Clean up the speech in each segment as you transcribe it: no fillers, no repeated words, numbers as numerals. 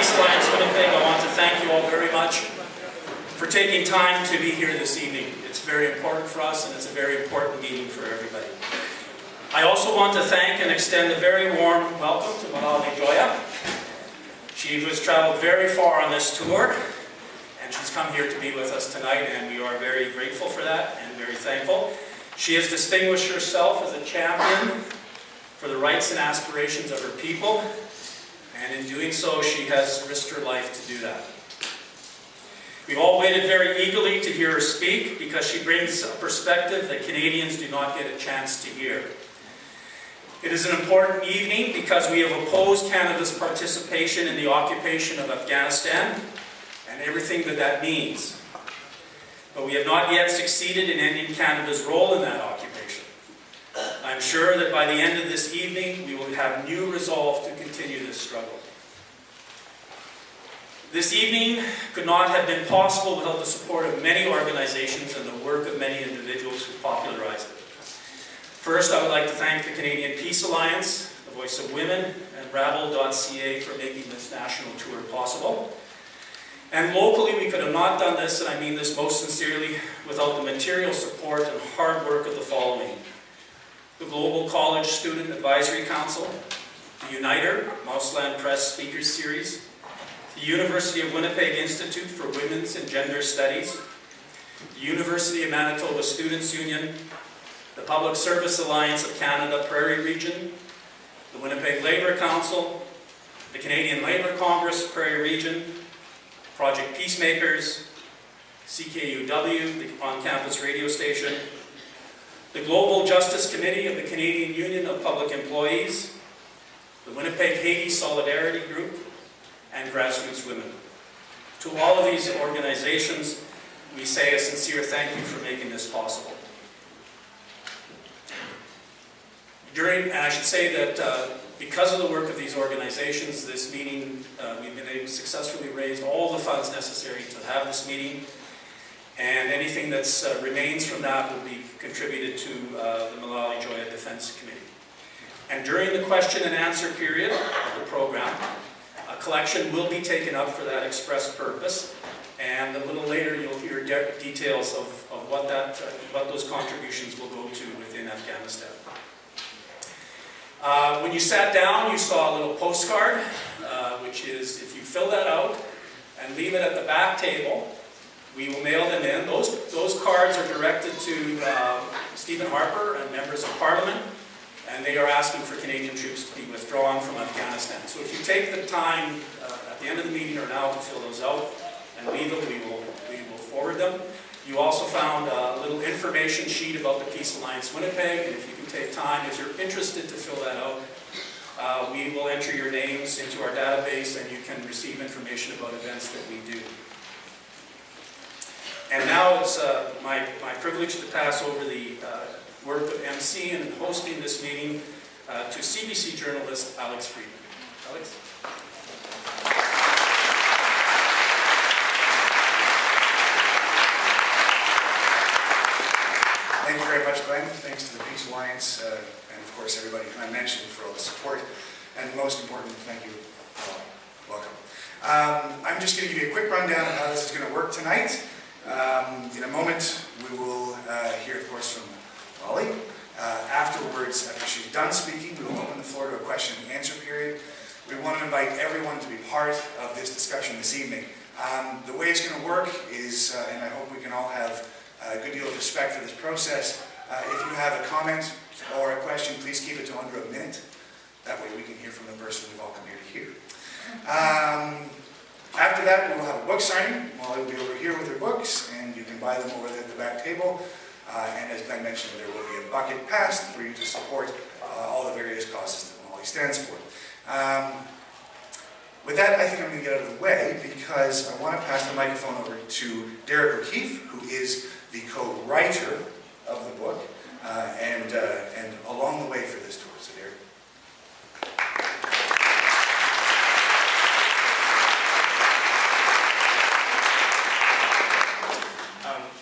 Peace Alliance Winnipeg, I want to thank you all very much for taking time to be here this evening. It's very important for us, and it's a very important meeting for everybody. I also want to thank and extend a very warm welcome to Malalai Joya. She has traveled very far on this tour, and she's come here to be with us tonight, and we are very grateful for that and very thankful. She has distinguished herself as a champion for the rights and aspirations of her people, and in doing so, she has risked her life to do that. We've all waited very eagerly to hear her speak because she brings a perspective that Canadians do not get a chance to hear. It is an important evening because we have opposed Canada's participation in the occupation of Afghanistan and everything that means. But we have not yet succeeded in ending Canada's role in that occupation. I'm sure that by the end of this evening, we will have new resolve to continue this struggle. This evening could not have been possible without the support of many organizations and the work of many individuals who popularized it. First, I would like to thank the Canadian Peace Alliance, the Voice of Women, and Rabble.ca for making this national tour possible. And locally, we could have not done this, and I mean this most sincerely, without the material support and hard work of the following: the Global College Student Advisory Council, the Uniter, Mouseland Press Speakers Series, the University of Winnipeg Institute for Women's and Gender Studies, the University of Manitoba Students' Union, the Public Service Alliance of Canada Prairie Region, the Winnipeg Labour Council, the Canadian Labour Congress Prairie Region, Project Peacemakers, CKUW, the on-campus radio station, the Global Justice Committee of the Canadian Union of Public Employees, the Winnipeg Haiti Solidarity Group, and Grassroots Women. To all of these organizations, we say a sincere thank you for making this possible. And I should say that because of the work of these organizations, this meeting, we've been able to successfully raise all the funds necessary to have this meeting, and anything that remains from that will be contributed to the Malalai Joya Defense Committee. And during the question and answer period of the program, a collection will be taken up for that express purpose, and a little later you'll hear details of what those contributions will go to within Afghanistan. When you sat down, you saw a little postcard, which is, if you fill that out and leave it at the back table, we will mail them in. Those cards are directed to Stephen Harper and members of Parliament, and they are asking for Canadian troops to be withdrawn from Afghanistan. So if you take the time at the end of the meeting or now to fill those out and leave them, we will forward them. You also found a little information sheet about the Peace Alliance Winnipeg, and if you can take time, if you're interested to fill that out, we will enter your names into our database and you can receive information about events that we do. And now it's my privilege to pass over the work of MC and hosting this meeting to CBC journalist Alex Friedman. Alex? Thank you very much, Glenn. Thanks to the Peace Alliance and, of course, everybody I mentioned for all the support. And most important, thank you. Welcome. I'm just going to give you a quick rundown of how this is going to work tonight. In a moment, we will hear, of course, from Molly. Afterwards, after she's done speaking, we will open the floor to a question and answer period. We want to invite everyone to be part of this discussion this evening. The way it's going to work is, and I hope we can all have a good deal of respect for this process. If you have a comment or a question, please keep it to under a minute. That way we can hear from the person we've all come here to hear. After that, we will have a book signing. Molly will be over here with her books, and you can buy them over there at the back table. And as Glenn mentioned, there will be a bucket passed for you to support all the various causes that Molly stands for. With that, I think I'm going to get out of the way because I want to pass the microphone over to Derek O'Keefe, who is the co-writer of the book, and along the way for this tour. So, Derek.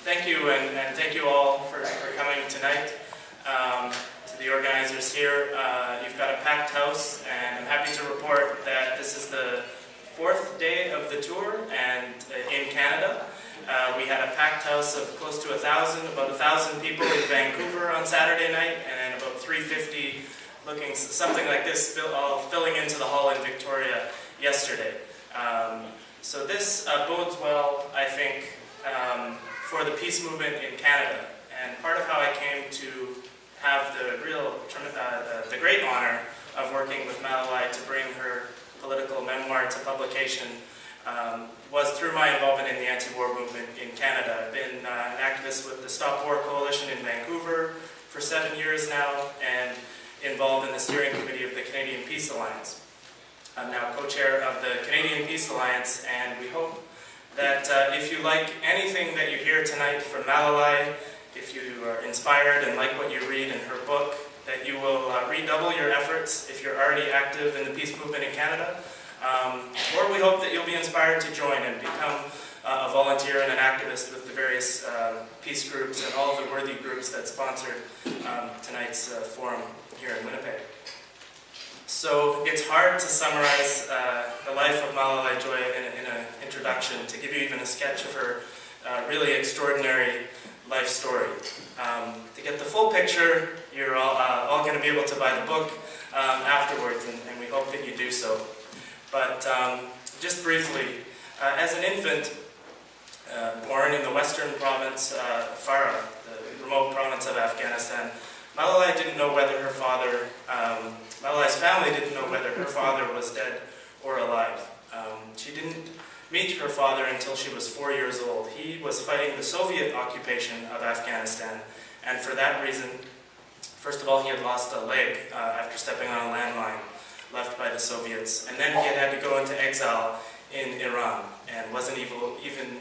Thank you, and thank you all for coming tonight. To the organizers here, you've got a packed house, and I'm happy to report that this is the 4th day of the tour and in Canada. We had a packed house of close to about 1,000 people in Vancouver on Saturday night, and then about 350 looking something like this all filling into the hall in Victoria yesterday. So this bodes well, I think, for the peace movement in Canada. And part of how I came to have the great honor of working with Malalai to bring her political memoir to publication was through my involvement in the anti-war movement in Canada. I've been an activist with the Stop War Coalition in Vancouver for 7 years now, and involved in the steering committee of the Canadian Peace Alliance. I'm now co-chair of the Canadian Peace Alliance, and we hope that if you like anything that you hear tonight from Malalai, if you are inspired and like what you read in her book, that you will redouble your efforts if you're already active in the peace movement in Canada. Or we hope that you'll be inspired to join and become a volunteer and an activist with the various peace groups and all of the worthy groups that sponsored tonight's forum here in Winnipeg. So it's hard to summarize the life of Malalai Joya in an introduction, to give you even a sketch of her really extraordinary life story. To get the full picture, you're all going to be able to buy the book afterwards, and we hope that you do so. But just briefly, as an infant, born in the western province, Farah, the remote province of Afghanistan, Malalai didn't know whether her father, Malalai's family didn't know whether her father was dead or alive. She didn't meet her father until she was 4 years old. He was fighting the Soviet occupation of Afghanistan, and for that reason, first of all, he had lost a leg after stepping on a landmine left by the Soviets, and then he had to go into exile in Iran and wasn't even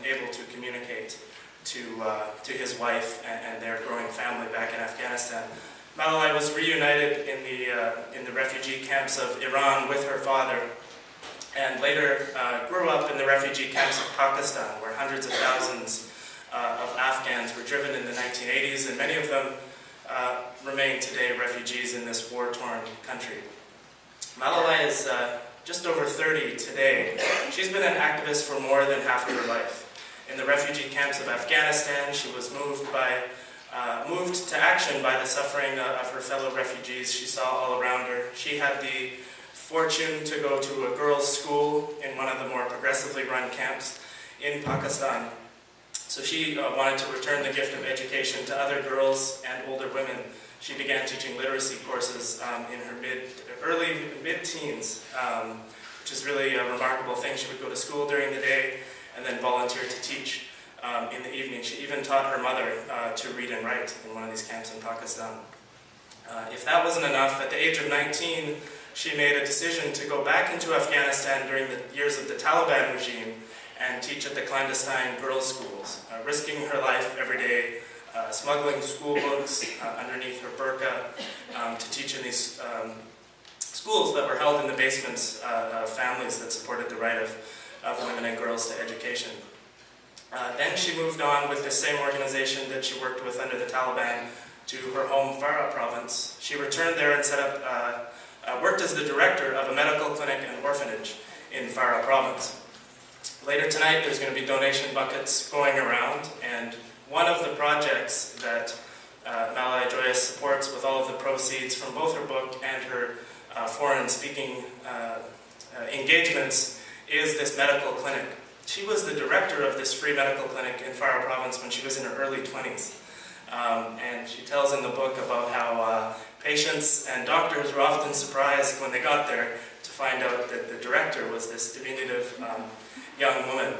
able to communicate to his wife and their growing family back in Afghanistan. Malalai was reunited in the refugee camps of Iran with her father, and later grew up in the refugee camps of Pakistan, where hundreds of thousands of Afghans were driven in the 1980s, and many of them remain today refugees in this war-torn country. Malalai is just over 30 today. She's been an activist for more than half of her life. In the refugee camps of Afghanistan, she was moved to action by the suffering of her fellow refugees she saw all around her. She had the fortune to go to a girls' school in one of the more progressively run camps in Pakistan. So she wanted to return the gift of education to other girls and older women. She began teaching literacy courses in her early mid-teens, which is really a remarkable thing. She would go to school during the day and then volunteer to teach in the evening. She even taught her mother to read and write in one of these camps in Pakistan. If that wasn't enough, at the age of 19, she made a decision to go back into Afghanistan during the years of the Taliban regime and teach at the clandestine girls' schools, risking her life every day, smuggling school books underneath her burqa to teach in these schools that were held in the basements of families that supported the right of women and girls to education. Then she moved on with the same organization that she worked with under the Taliban to her home Farah province. She returned there and set up, worked as the director of a medical clinic and orphanage in Farah province. Later tonight, there's going to be donation buckets going around, and one of the projects that Malalai Joya supports with all of the proceeds from both her book and her foreign speaking engagements is this medical clinic. She was the director of this free medical clinic in Farah province when she was in her early 20s. And she tells in the book about how patients and doctors were often surprised when they got there to find out that the director was this diminutive young woman.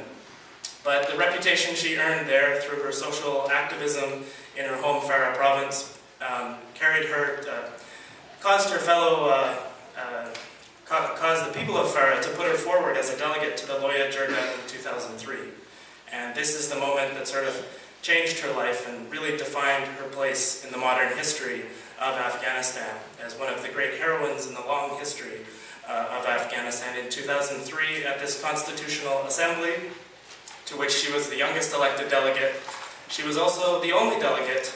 But the reputation she earned there through her social activism in her home Farah province caused her fellow caused the people of Farah to put her forward as a delegate to the Loya Jirga in 2003. And this is the moment that sort of changed her life and really defined her place in the modern history of Afghanistan as one of the great heroines in the long history of Afghanistan. In 2003, at this Constitutional Assembly, to which she was the youngest elected delegate, she was also the only delegate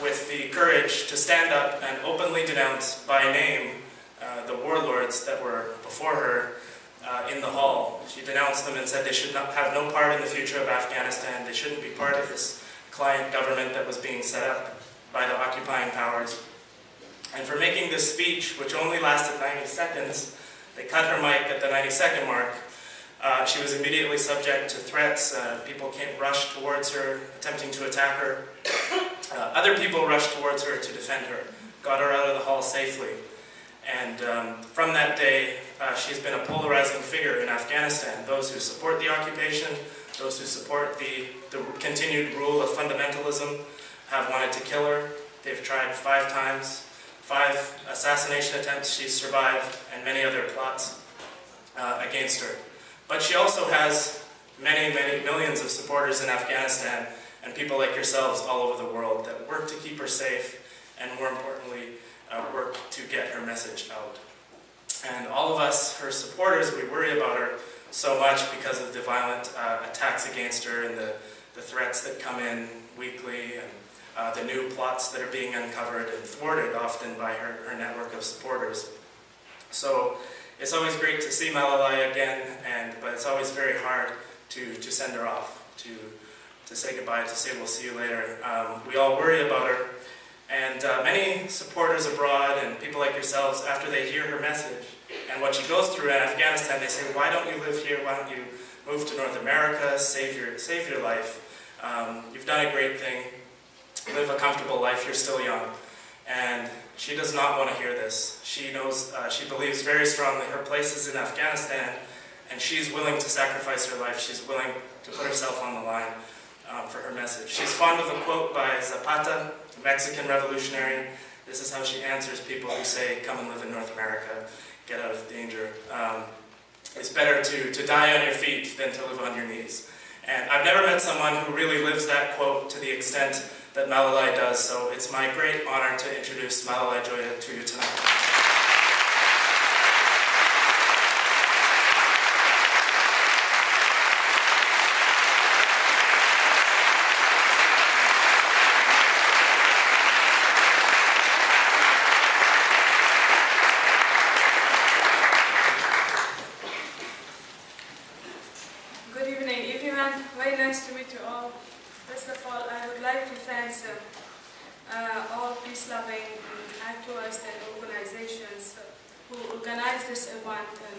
with the courage to stand up and openly denounce by name the warlords that were before her in the hall. She denounced them and said they should not have no part in the future of Afghanistan. They shouldn't be part of this client government that was being set up by the occupying powers. And for making this speech, which only lasted 90 seconds, they cut her mic at the 90-second mark. She was immediately subject to threats. People rushed towards her, attempting to attack her. Other people rushed towards her to defend her, got her out of the hall safely. And from that day, she's been a polarizing figure in Afghanistan. Those who support the occupation, those who support the continued rule of fundamentalism have wanted to kill her. They've tried 5 times, 5 assassination attempts she's survived, and many other plots against her. But she also has many, many millions of supporters in Afghanistan and people like yourselves all over the world that work to keep her safe and, more importantly, work to get her message out. And all of us, her supporters, we worry about her so much because of the violent attacks against her and the threats that come in weekly and the new plots that are being uncovered and thwarted often by her network of supporters. So it's always great to see Malalai again, but it's always very hard to send her off, to say goodbye, to say we'll see you later. We all worry about her. And many supporters abroad and people like yourselves, after they hear her message and what she goes through in Afghanistan, they say, why don't you live here? Why don't you move to North America, save your life? You've done a great thing. Live a comfortable life. You're still young. And she does not want to hear this. She knows, she believes very strongly her place is in Afghanistan, and she's willing to sacrifice her life. She's willing to put herself on the line for her message. She's fond of a quote by Zapata, a Mexican revolutionary. This is how she answers people who say, come and live in North America, get out of danger. It's better to die on your feet than to live on your knees. And I've never met someone who really lives that quote to the extent that Malalai does, so it's my great honor to introduce Malalai Joya to you tonight. Nice to meet you all. First of all, I would like to thank all peace-loving activists and organizations who organized this event and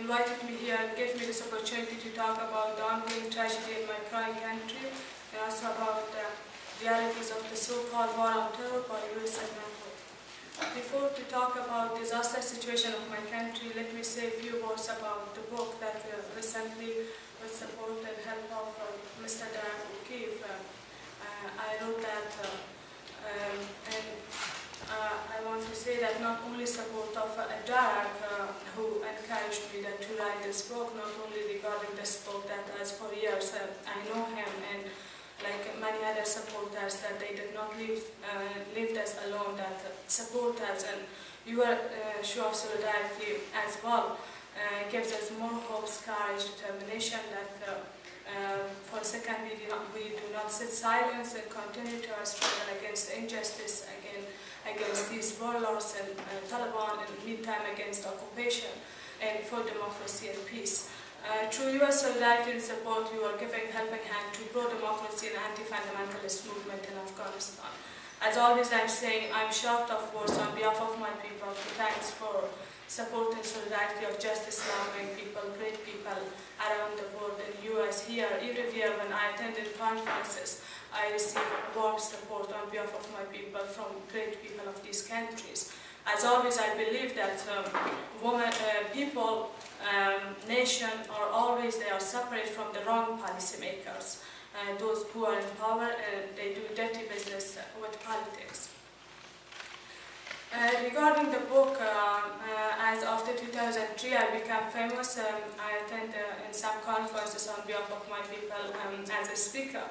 invited me here and gave me this opportunity to talk about the ongoing tragedy in my crying country and also about the realities of the so-called war on terror by US and NATO. Before to talk about the disaster situation of my country, let me say a few words about the book that recently, with support and help of Mr. O'Keefe, I wrote that, and I want to say that not only support of Derek, who encouraged me to write this book, not only regarding this book that as for years I know him, and like many other supporters that they did not leave us alone, that support us, and your show of solidarity as well gives us more hopes, courage, determination that for a second we do not sit silent and continue to our struggle against injustice, against these warlords and Taliban, and meantime against occupation and for democracy and peace. Through your solidarity and support, you are giving helping hand to pro-democracy and anti-fundamentalist movement in Afghanistan. As always, I'm saying I'm short of words on behalf of my people to thanks for support and solidarity of justice-loving people, great people around the world, in US, here, every year when I attended conferences, I receive warm support on behalf of my people from great people of these countries. As always, I believe that people, nation are always, they are separate from the wrong policymakers. Those who are in power, they do dirty business with politics. Regarding the book, as after 2003 I became famous. I attended in some conferences on behalf of my people as a speaker.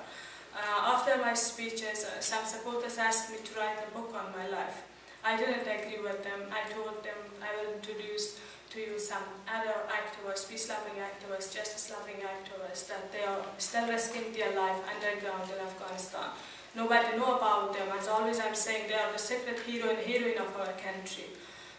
After my speeches, some supporters asked me to write a book on my life. I didn't agree with them. I told them I will introduce to you some other activists, peace-loving activists, justice-loving activists, that they are still risking their life underground in Afghanistan. Nobody know about them. As always I'm saying, they are the secret hero and heroine of our country.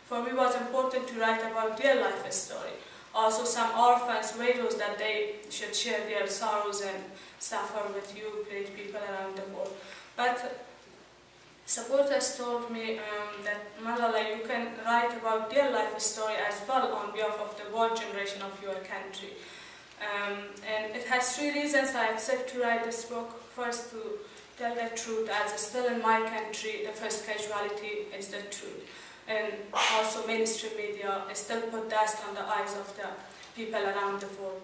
For me it was important to write about their life story. Also some orphans, widows, that they should share their sorrows and suffer with you, great people around the world. But supporters told me that Malalai, you can write about their life story as well on behalf of the world generation of your country. And it has 3 reasons I accept to write this book. First, to tell the truth, as still in my country, the first casualty is the truth. And also mainstream media still put dust on the eyes of the people around the world.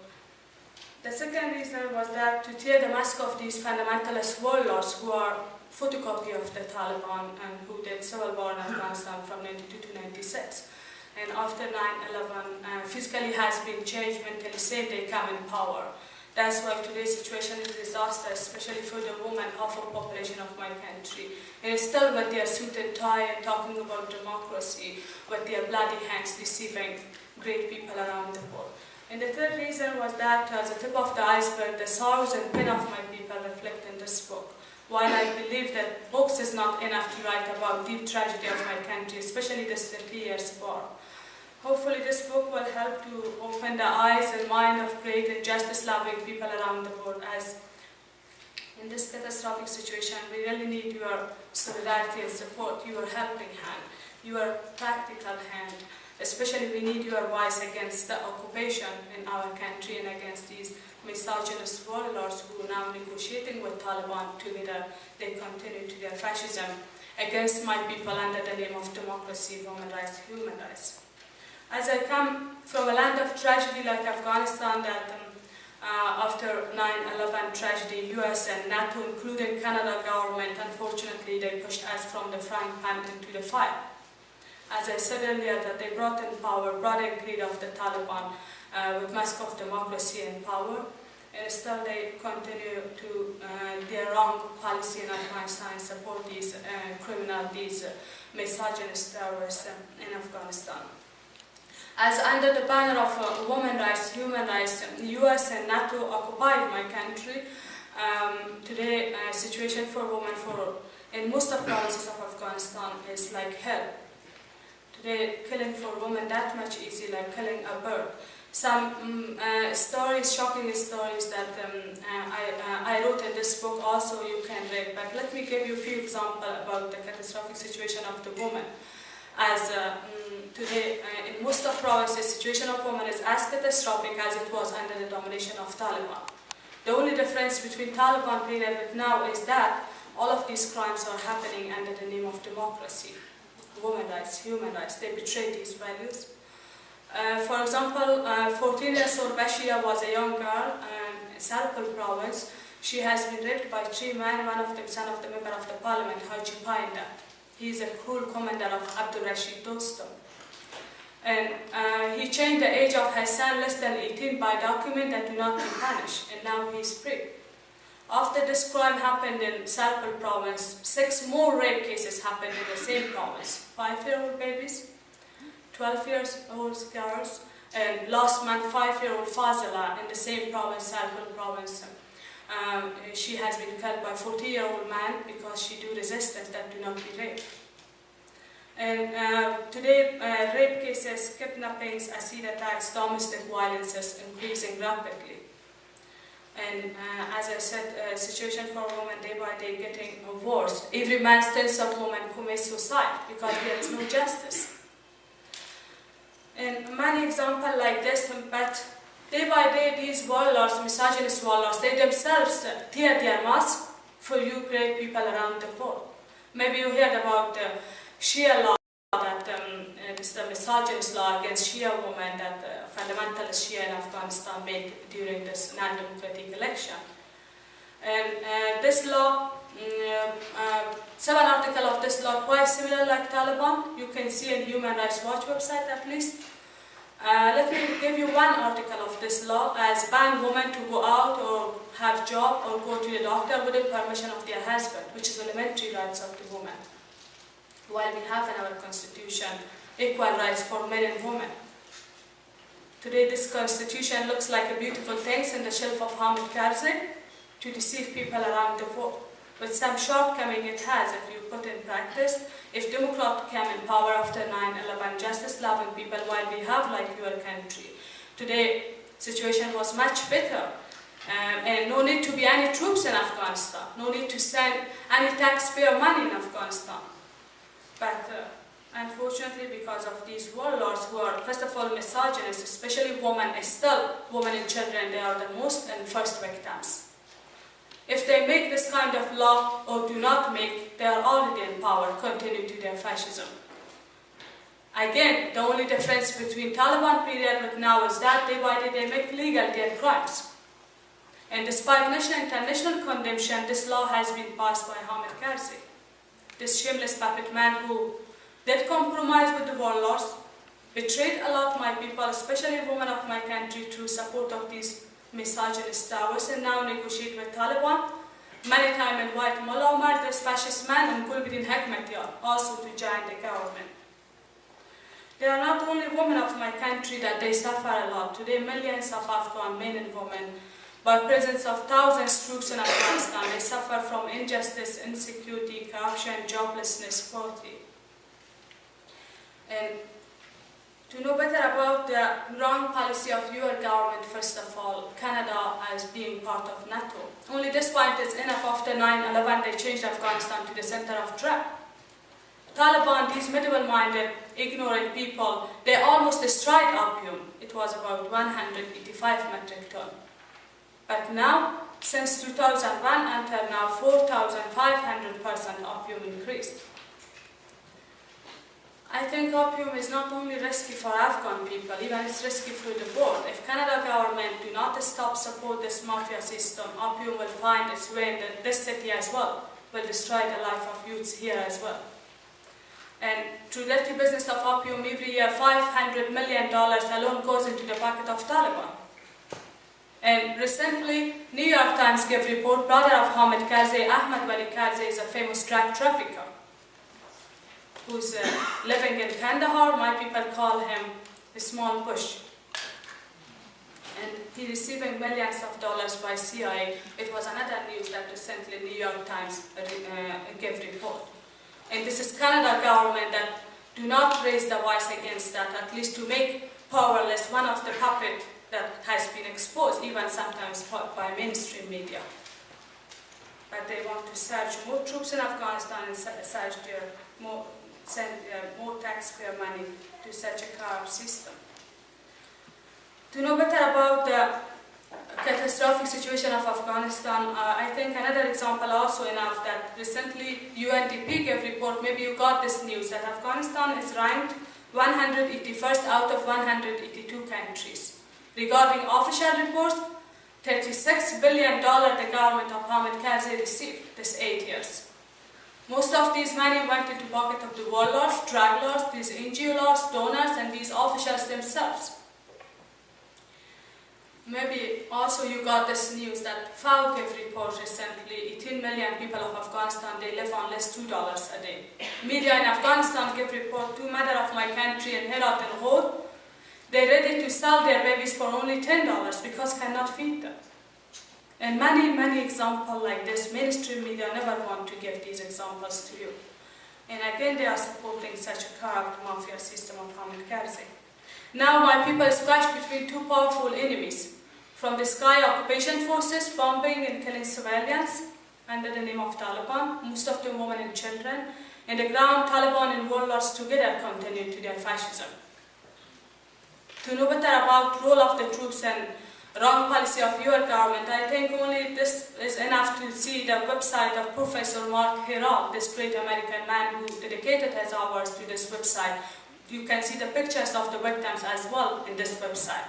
The second reason was that to tear the mask of these fundamentalist warlords who are photocopy of the Taliban and who did civil war in Afghanistan from 92 to 96. And after 9/11, physically has been changed, mentally same they come in power. That's why today's situation is disastrous, especially for the women, half of the population of my country. And still with their suit and tie and talking about democracy, with their bloody hands deceiving great people around the world. And the third reason was that, as a tip of the iceberg, the sorrows and pain of my people reflect in this book. While I believe that books is not enough to write about deep tragedy of my country, especially this 30 years war. Hopefully this book will help to open the eyes and mind of great and justice-loving people around the world, as in this catastrophic situation we really need your solidarity and support, your helping hand, your practical hand. Especially we need your voice against the occupation in our country and against these misogynist warlords who are now negotiating with Taliban together. They continue to their fascism against my people under the name of democracy, women's rights, human rights. As I come from a land of tragedy like Afghanistan, that after 9/11 tragedy, US and NATO, including Canada government, unfortunately they pushed us from the frying pan into the fire. As I said earlier, that they brought in power, brought in greed of the Taliban with mask of democracy and power, and still they continue to their wrong policy in Afghanistan and support these criminal, these misogynist terrorists in Afghanistan. As under the banner of women's rights, human rights, US and NATO occupied my country, today situation for women in most of the provinces of Afghanistan is like hell. Today, killing for women that much easy, like killing a bird. Some stories, shocking stories that I wrote in this book also you can read, but let me give you a few examples about the catastrophic situation of the woman. As today, in most of provinces, the situation of women is as catastrophic as it was under the domination of Taliban. The only difference between Taliban period and now is that all of these crimes are happening under the name of democracy, women's rights, human rights. They betray these values. For example, 14 years old Bashia was a young girl in Sarpal province. She has been raped by 3 men, one of them son of the member of the parliament, Haji Painda. He is a cruel commander of Abdul Rashid Dostum. And he changed the age of his son less than 18 by document that do not be punished, and now he is free. After this crime happened in Sarpal province, 6 more rape cases happened in the same province. 5-year-old babies, 12-year-old girls, and last month 5-year-old Fazila in the same province, Sarpal province. She has been killed by a 40-year-old man because she do resistance that do not be raped. And today, rape cases, kidnappings, acid attacks, domestic violences increasing rapidly. And as I said, situation for women day by day getting worse. Every man thinks of women commits suicide because there is no justice. And many examples like this, but day by day these warlords, misogynist warlords, they themselves tear their mask for you great people around the world. Maybe you heard about the Shia law, that it's the misogynist law against Shia women that fundamentalist Shia in Afghanistan made during this non-democratic election. And this law, 7 articles of this law quite similar like Taliban. You can see in Human Rights Watch website at least. Let me give you one article of this law as ban women to go out or have job or go to the doctor without permission of their husband, which is elementary rights of the woman. While we have in our constitution equal rights for men and women. Today this constitution looks like a beautiful thing in the shelf of Hamid Karzai to deceive people around the world. But some shortcoming it has if you put in practice. If Democrats come in power after 9/11, justice-loving people, while we have like your country, today situation was much better. And no need to be any troops in Afghanistan, no need to send any taxpayer money in Afghanistan. But unfortunately, because of these warlords who are, first of all, misogynist, especially women and children, they are the most and first victims. If they make this kind of law or do not make, they are already in power, continue to their fascism. Again, the only difference between Taliban period with now is that they make legal their crimes. And despite national and international condemnation, this law has been passed by Hamid Karzai, this shameless puppet man who did compromise with the warlords, betrayed a lot of my people, especially women of my country, through support of these misogynist towers, and now negotiate with Taliban. Many times invite Mullah Omar, this fascist man, and Gulbuddin Hekmatyar also to join the government. There are not only women of my country that they suffer a lot. Today, millions of Afghan men and women, by presence of thousands of troops in Afghanistan, they suffer from injustice, insecurity, corruption, joblessness, poverty. And to know better about the wrong policy of your government, first of all, Canada as being part of NATO. Only this point is enough. After 9/11, they changed Afghanistan to the center of drug. Taliban, these medieval-minded, ignorant people, they almost destroyed opium. It was about 185 metric tons. But now, since 2001 until now, 4,500% opium increased. I think opium is not only risky for Afghan people, even it's risky through the board. If Canada government do not stop support this mafia system, opium will find its way in this city as well, will destroy the life of youths here as well. And through dirty business of opium, every year $500 million alone goes into the pocket of Taliban. And recently, New York Times gave a report, brother of Hamid Karzai, Ahmed Karzai, is a famous drug trafficker who's living in Kandahar. My people call him a small push. And he receiving millions of dollars by CIA. It was another news that recently New York Times gave report. And this is Canada government that do not raise the voice against that, at least to make powerless one of the puppet that has been exposed, even sometimes by mainstream media. But they want to surge more troops in Afghanistan and send more taxpayer money to such a corrupt system. To know better about the catastrophic situation of Afghanistan, I think another example also enough that recently UNDP gave a report, maybe you got this news, that Afghanistan is ranked 181st out of 182 countries. Regarding official reports, $36 billion the government of Hamid Karzai received this 8 years. Most of these money went into the pocket of the warlords, drug lords, these NGO lords, donors, and these officials themselves. Maybe also you got this news that FAO gave report recently, 18 million people of Afghanistan, they live on less $2 a day. Media in Afghanistan gave report, two mother of my country in Herat and Ghor, they're ready to sell their babies for only $10 because cannot feed them. And many examples like this, mainstream media never want to give these examples to you. And again, they are supporting such a corrupt mafia system of Hamid Karzai. Now my people is crushed between two powerful enemies. From the sky, occupation forces bombing and killing civilians under the name of Taliban, most of them women and children. And the ground, Taliban and warlords together continue to their fascism. To know better about role of the troops and wrong policy of your government, I think only this is enough to see the website of Professor Mark Herald, this great American man who dedicated his hours to this website. You can see the pictures of the victims as well in this website.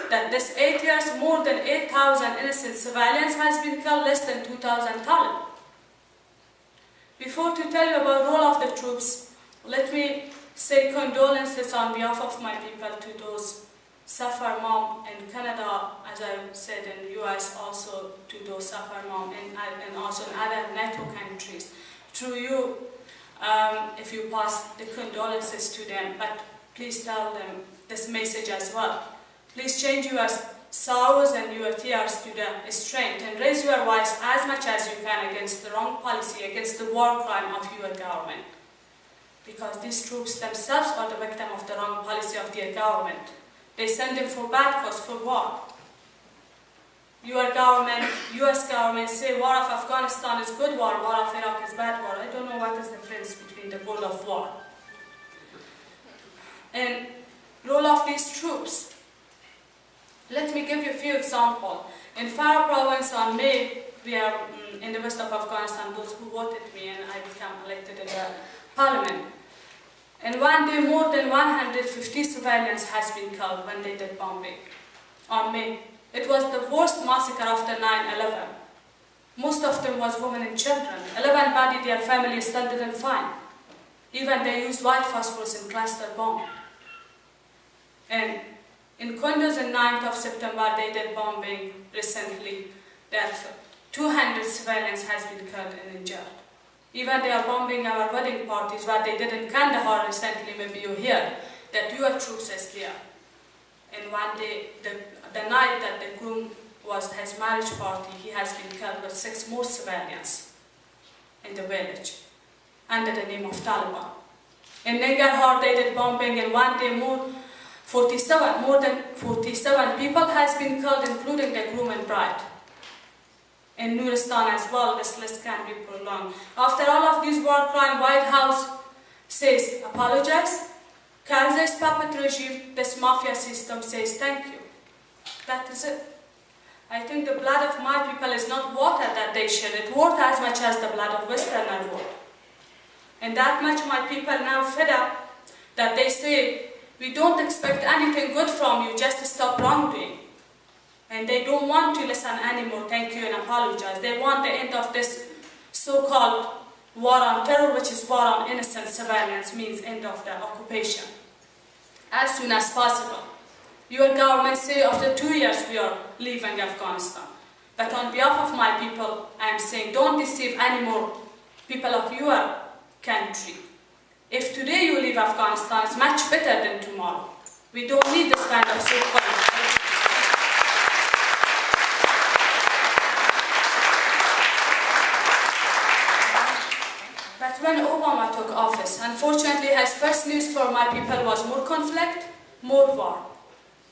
That this 8 years, more than 8,000 innocent civilians has been killed, less than 2,000 Taliban. Before to tell you about role of the troops, let me say condolences on behalf of my people to those suffer mom in Canada, as I said in the US, also to those suffer mom and also in other NATO countries. Through you, if you pass the condolences to them, but please tell them this message as well. Please change your sorrows and your tears to the strength and raise your voice as much as you can against the wrong policy, against the war crime of your government. Because these troops themselves are the victim of the wrong policy of their government. They send him for bad cause, for war. Your government, US government say war of Afghanistan is good war, war of Iraq is bad war. I don't know what is the difference between the goal of war. And role of these troops. Let me give you a few examples. In Prairie province on May, we are in the west of Afghanistan, those who voted me and I became elected in the parliament. And one day more than 150 civilians has been killed when they did bombing on May. It was the worst massacre after 9/11. Most of them was women and children. 11 bodied, their families still didn't find. Even they used white phosphorus and cluster bomb. And in Kunduz on 9th of September, they did bombing recently. That 200 civilians has been killed and injured. Even they are bombing our wedding parties, what they did in Kandahar recently, maybe you hear, that US troops is there. And one day, the night that the groom was his marriage party, he has been killed with 6 more civilians in the village under the name of Taliban. In Nangarhar, they did bombing, and one day more than 47 people has been killed, including the groom and bride. In Nuristan as well, this list can be prolonged. After all of these war crimes, White House says, apologize. Karzai's puppet regime, this mafia system says, thank you. That is it. I think the blood of my people is not water that they shed. It worth as much as the blood of Westerner would. And that much my people now fed up that they say, we don't expect anything good from you, just stop wrongdoing. And they don't want to listen anymore, thank you and apologize. They want the end of this so-called war on terror, which is war on innocent civilians, means end of the occupation, as soon as possible. Your government say after 2 years we are leaving Afghanistan. But on behalf of my people, I am saying don't deceive anymore people of your country. If today you leave Afghanistan, it's much better than tomorrow. We don't need this kind of so-called. But when Obama took office, unfortunately his first news for my people was more conflict, more war.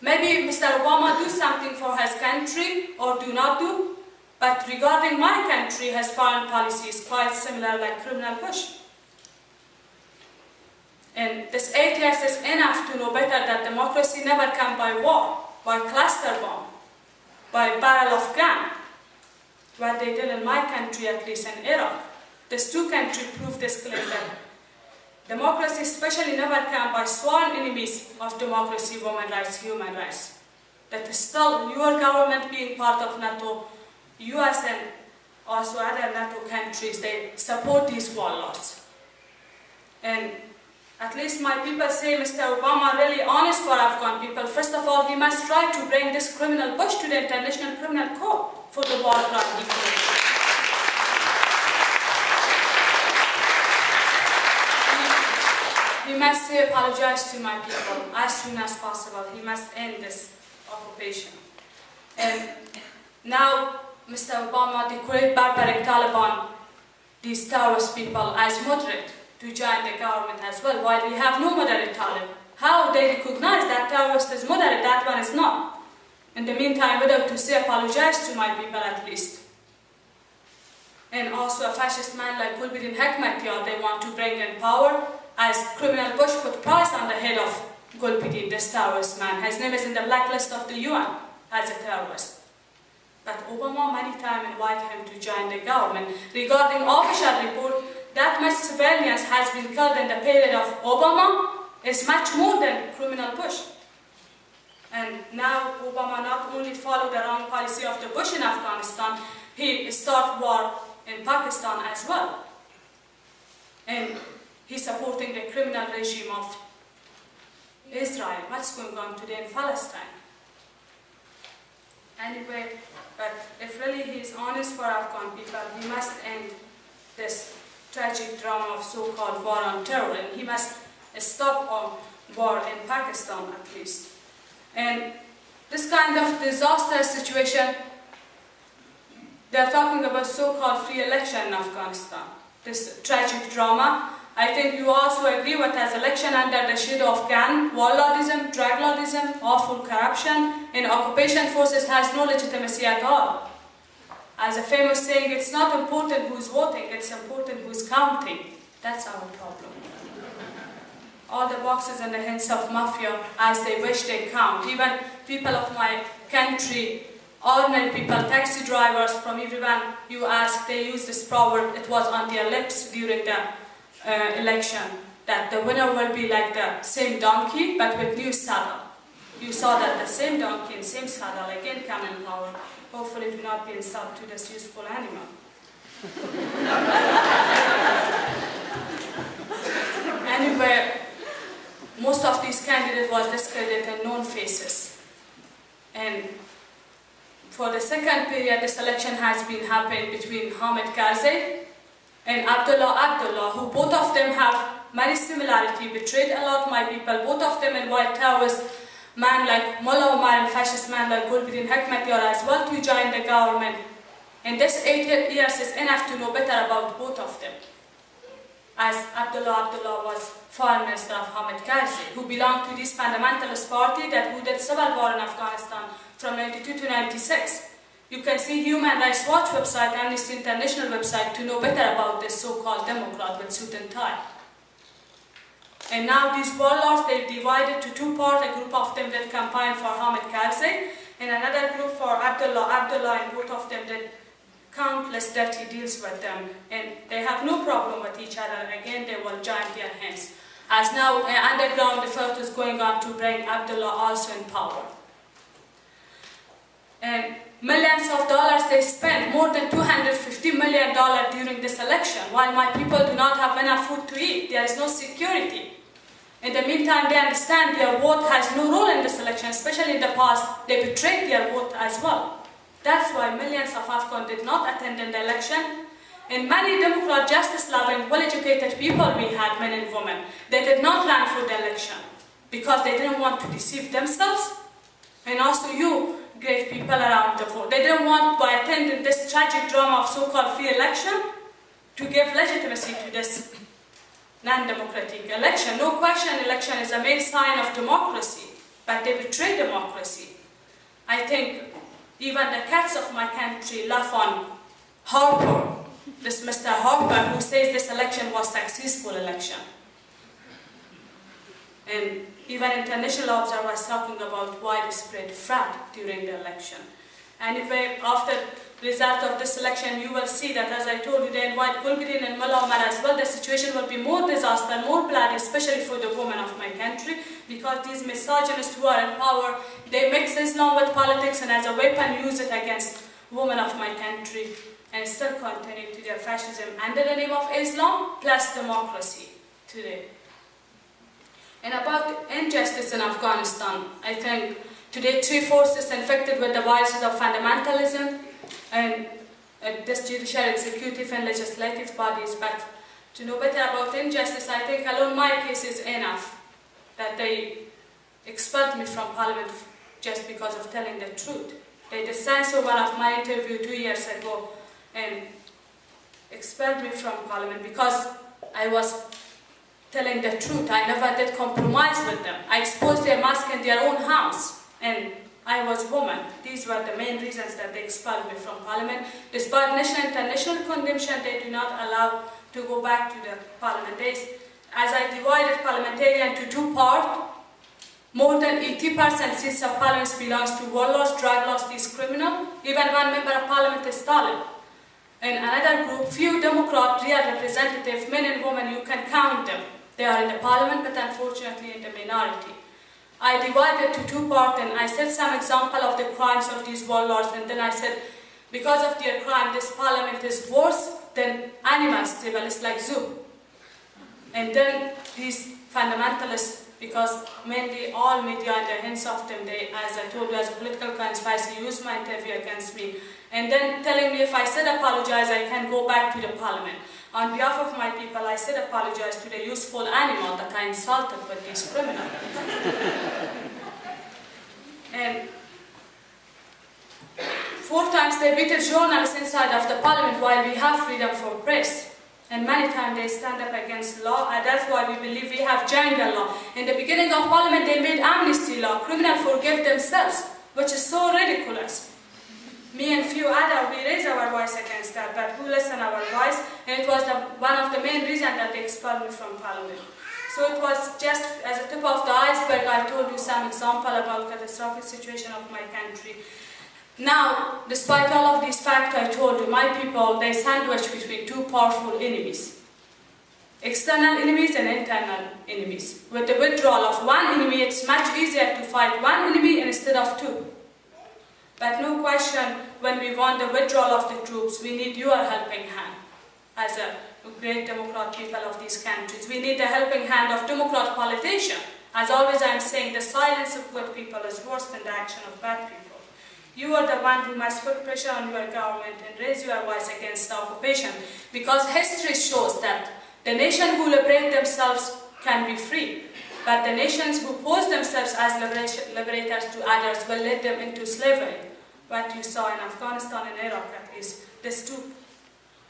Maybe Mr. Obama do something for his country or do not do, but regarding my country, his foreign policy is quite similar like criminal push. And this 8 years is enough to know better that democracy never comes by war, by cluster bomb, by barrel of gun. What they did in my country, at least in Iraq. These 2 countries prove this claim that democracy especially never comes by sworn enemies of democracy, women's rights, human rights. That is still your government being part of NATO, US and also other NATO countries, they support these warlords. And at least my people say Mr. Obama really honest for Afghan people. First of all, he must try to bring this criminal Bush to the International Criminal Court for the war crime he committed. He must say apologize to my people as soon as possible. He must end this occupation. And now Mr. Obama declared barbaric Taliban, these terrorist people, as moderate to join the government as well, while we have no moderate Taliban. How they recognize that terrorist is moderate, that one is not. In the meantime, without to say apologize to my people at least. And also a fascist man like Gulbuddin Hekmatyar, they want to bring in power, as criminal Bush put price on the head of Gulbuddin, this terrorist man. His name is in the blacklist of the UN as a terrorist. But Obama many times invited him to join the government. Regarding official report, that much civilians has been killed in the period of Obama is much more than criminal Bush. And now Obama not only followed the wrong policy of the Bush in Afghanistan, he started war in Pakistan as well. And he's supporting the criminal regime of Israel. What's going on today in Palestine? Anyway, but if really he is honest for Afghan people, he must end this tragic drama of so-called war on terror, and he must stop war in Pakistan at least. And this kind of disaster situation, they're talking about so-called free election in Afghanistan. This tragic drama, I think you also agree with as election under the shadow of gun, warlordism, drug lordism, awful corruption, and occupation forces has no legitimacy at all. As a famous saying, it's not important who's voting, it's important who's counting. That's our problem. All the boxes in the hands of mafia, as they wish they count. Even people of my country, ordinary people, taxi drivers, from everyone you ask, they use this proverb, it was on their lips during the election, that the winner will be like the same donkey, but with new saddle. You saw that the same donkey and same saddle again come in power. Hopefully do not be insult to this useful animal. Anyway, most of these candidates was discredited and known faces. And for the second period, this election has been happening between Hamid Karzai and Abdullah, who both of them have many similarities, betrayed a lot of my people, both of them in white towers, man like Mullah Omar and fascist man like Gulbuddin Hekmatyar as well to join the government. And this 8 years is enough to know better about both of them. As Abdullah was foreign minister of Hamid Karzai, who belonged to this fundamentalist party who did civil war in Afghanistan from 92 to 96. You can see Human Rights Watch website, Amnesty International website to know better about this so-called Democrat with suit and tie. And now these warlords, they divided to two parts, a group of them that campaigned for Hamid Karzai, and another group for Abdullah, and both of them did countless dirty deals with them, and they have no problem with each other. Again, they will join their hands. As now, underground effort is going on to bring Abdullah also in power. And millions of dollars they spent, more than $250 million during this election, while my people do not have enough food to eat. There is no security. In the meantime, they understand their vote has no role in this election, especially in the past, they betrayed their vote as well. That's why millions of Afghans did not attend in the election. And many Democrat, justice-loving, well-educated people we had, men and women, they did not run for the election because they didn't want to deceive themselves and also you, great people around the world. They didn't want, by attending this tragic drama of so-called free election, to give legitimacy to this non-democratic election. No question, election is a main sign of democracy, but they betray democracy. I think even the cats of my country laugh on Harper, this Mr. Harper, who says this election was a successful election. And even international observers talking about widespread fraud during the election. Anyway, after the result of this election, you will see that, as I told you, they invite Gulbuddin and Mullah Omar as well. The situation will be more disaster, more bloody, especially for the women of my country, because these misogynists who are in power, they mix Islam with politics and as a weapon use it against women of my country and still continue to their fascism under the name of Islam plus democracy today. And about injustice in Afghanistan, I think today 3 forces infected with the viruses of fundamentalism and this judicial, executive and legislative bodies. But to know better about injustice, I think alone my case is enough that they expelled me from parliament just because of telling the truth. They did censor one of my interview 2 years ago and expelled me from parliament because I was telling the truth. I never did compromise with them. I exposed their mosque in their own house, and I was a woman. These were the main reasons that they expelled me from parliament. Despite national and international condemnation, they do not allow to go back to the parliament. As I divided parliamentarian to 2 parts, more than 80% seats of parliament belongs to warlords, drug lords, these criminals. Even one member of parliament is Stalin. And another group, few Democrat real representatives, men and women, you can count them. They are in the parliament, but unfortunately in the minority. I divided to 2 parts, and I said some example of the crimes of these warlords, and then I said, because of their crime, this parliament is worse than animal stable. It's like zoo. And then these fundamentalists, because mainly all media in the hands of them, they, as I told you, as a political conspiracy, used my interview against me. And then telling me if I said apologize, I can go back to the parliament. On behalf of my people, I said apologize to the useful animal that I insulted with these criminals. And 4 times they beat journalists inside of the parliament while we have freedom for press. And many times they stand up against law, and that's why we believe we have jungle law. In the beginning of Parliament, they made amnesty law. Criminals forgive themselves, which is so ridiculous. Me and few others, we raised our voice against that, but who listened our voice? And it was one of the main reasons that they expelled me from Parliament. So it was just as a tip of the iceberg. I told you some example about catastrophic situation of my country. Now, despite all of these facts I told you, my people, they sandwich between two powerful enemies. External enemies and internal enemies. With the withdrawal of one enemy, it's much easier to fight one enemy instead of two. But no question, when we want the withdrawal of the troops, we need your helping hand. As a great democrat people of these countries, we need the helping hand of democrat politicians. As always I'm saying, the silence of good people is worse than the action of bad people. You are the one who must put pressure on your government and raise your voice against the occupation, because history shows that the nations who liberate themselves can be free, but the nations who pose themselves as liberators to others will lead them into slavery. What you saw in Afghanistan and Iraq is these two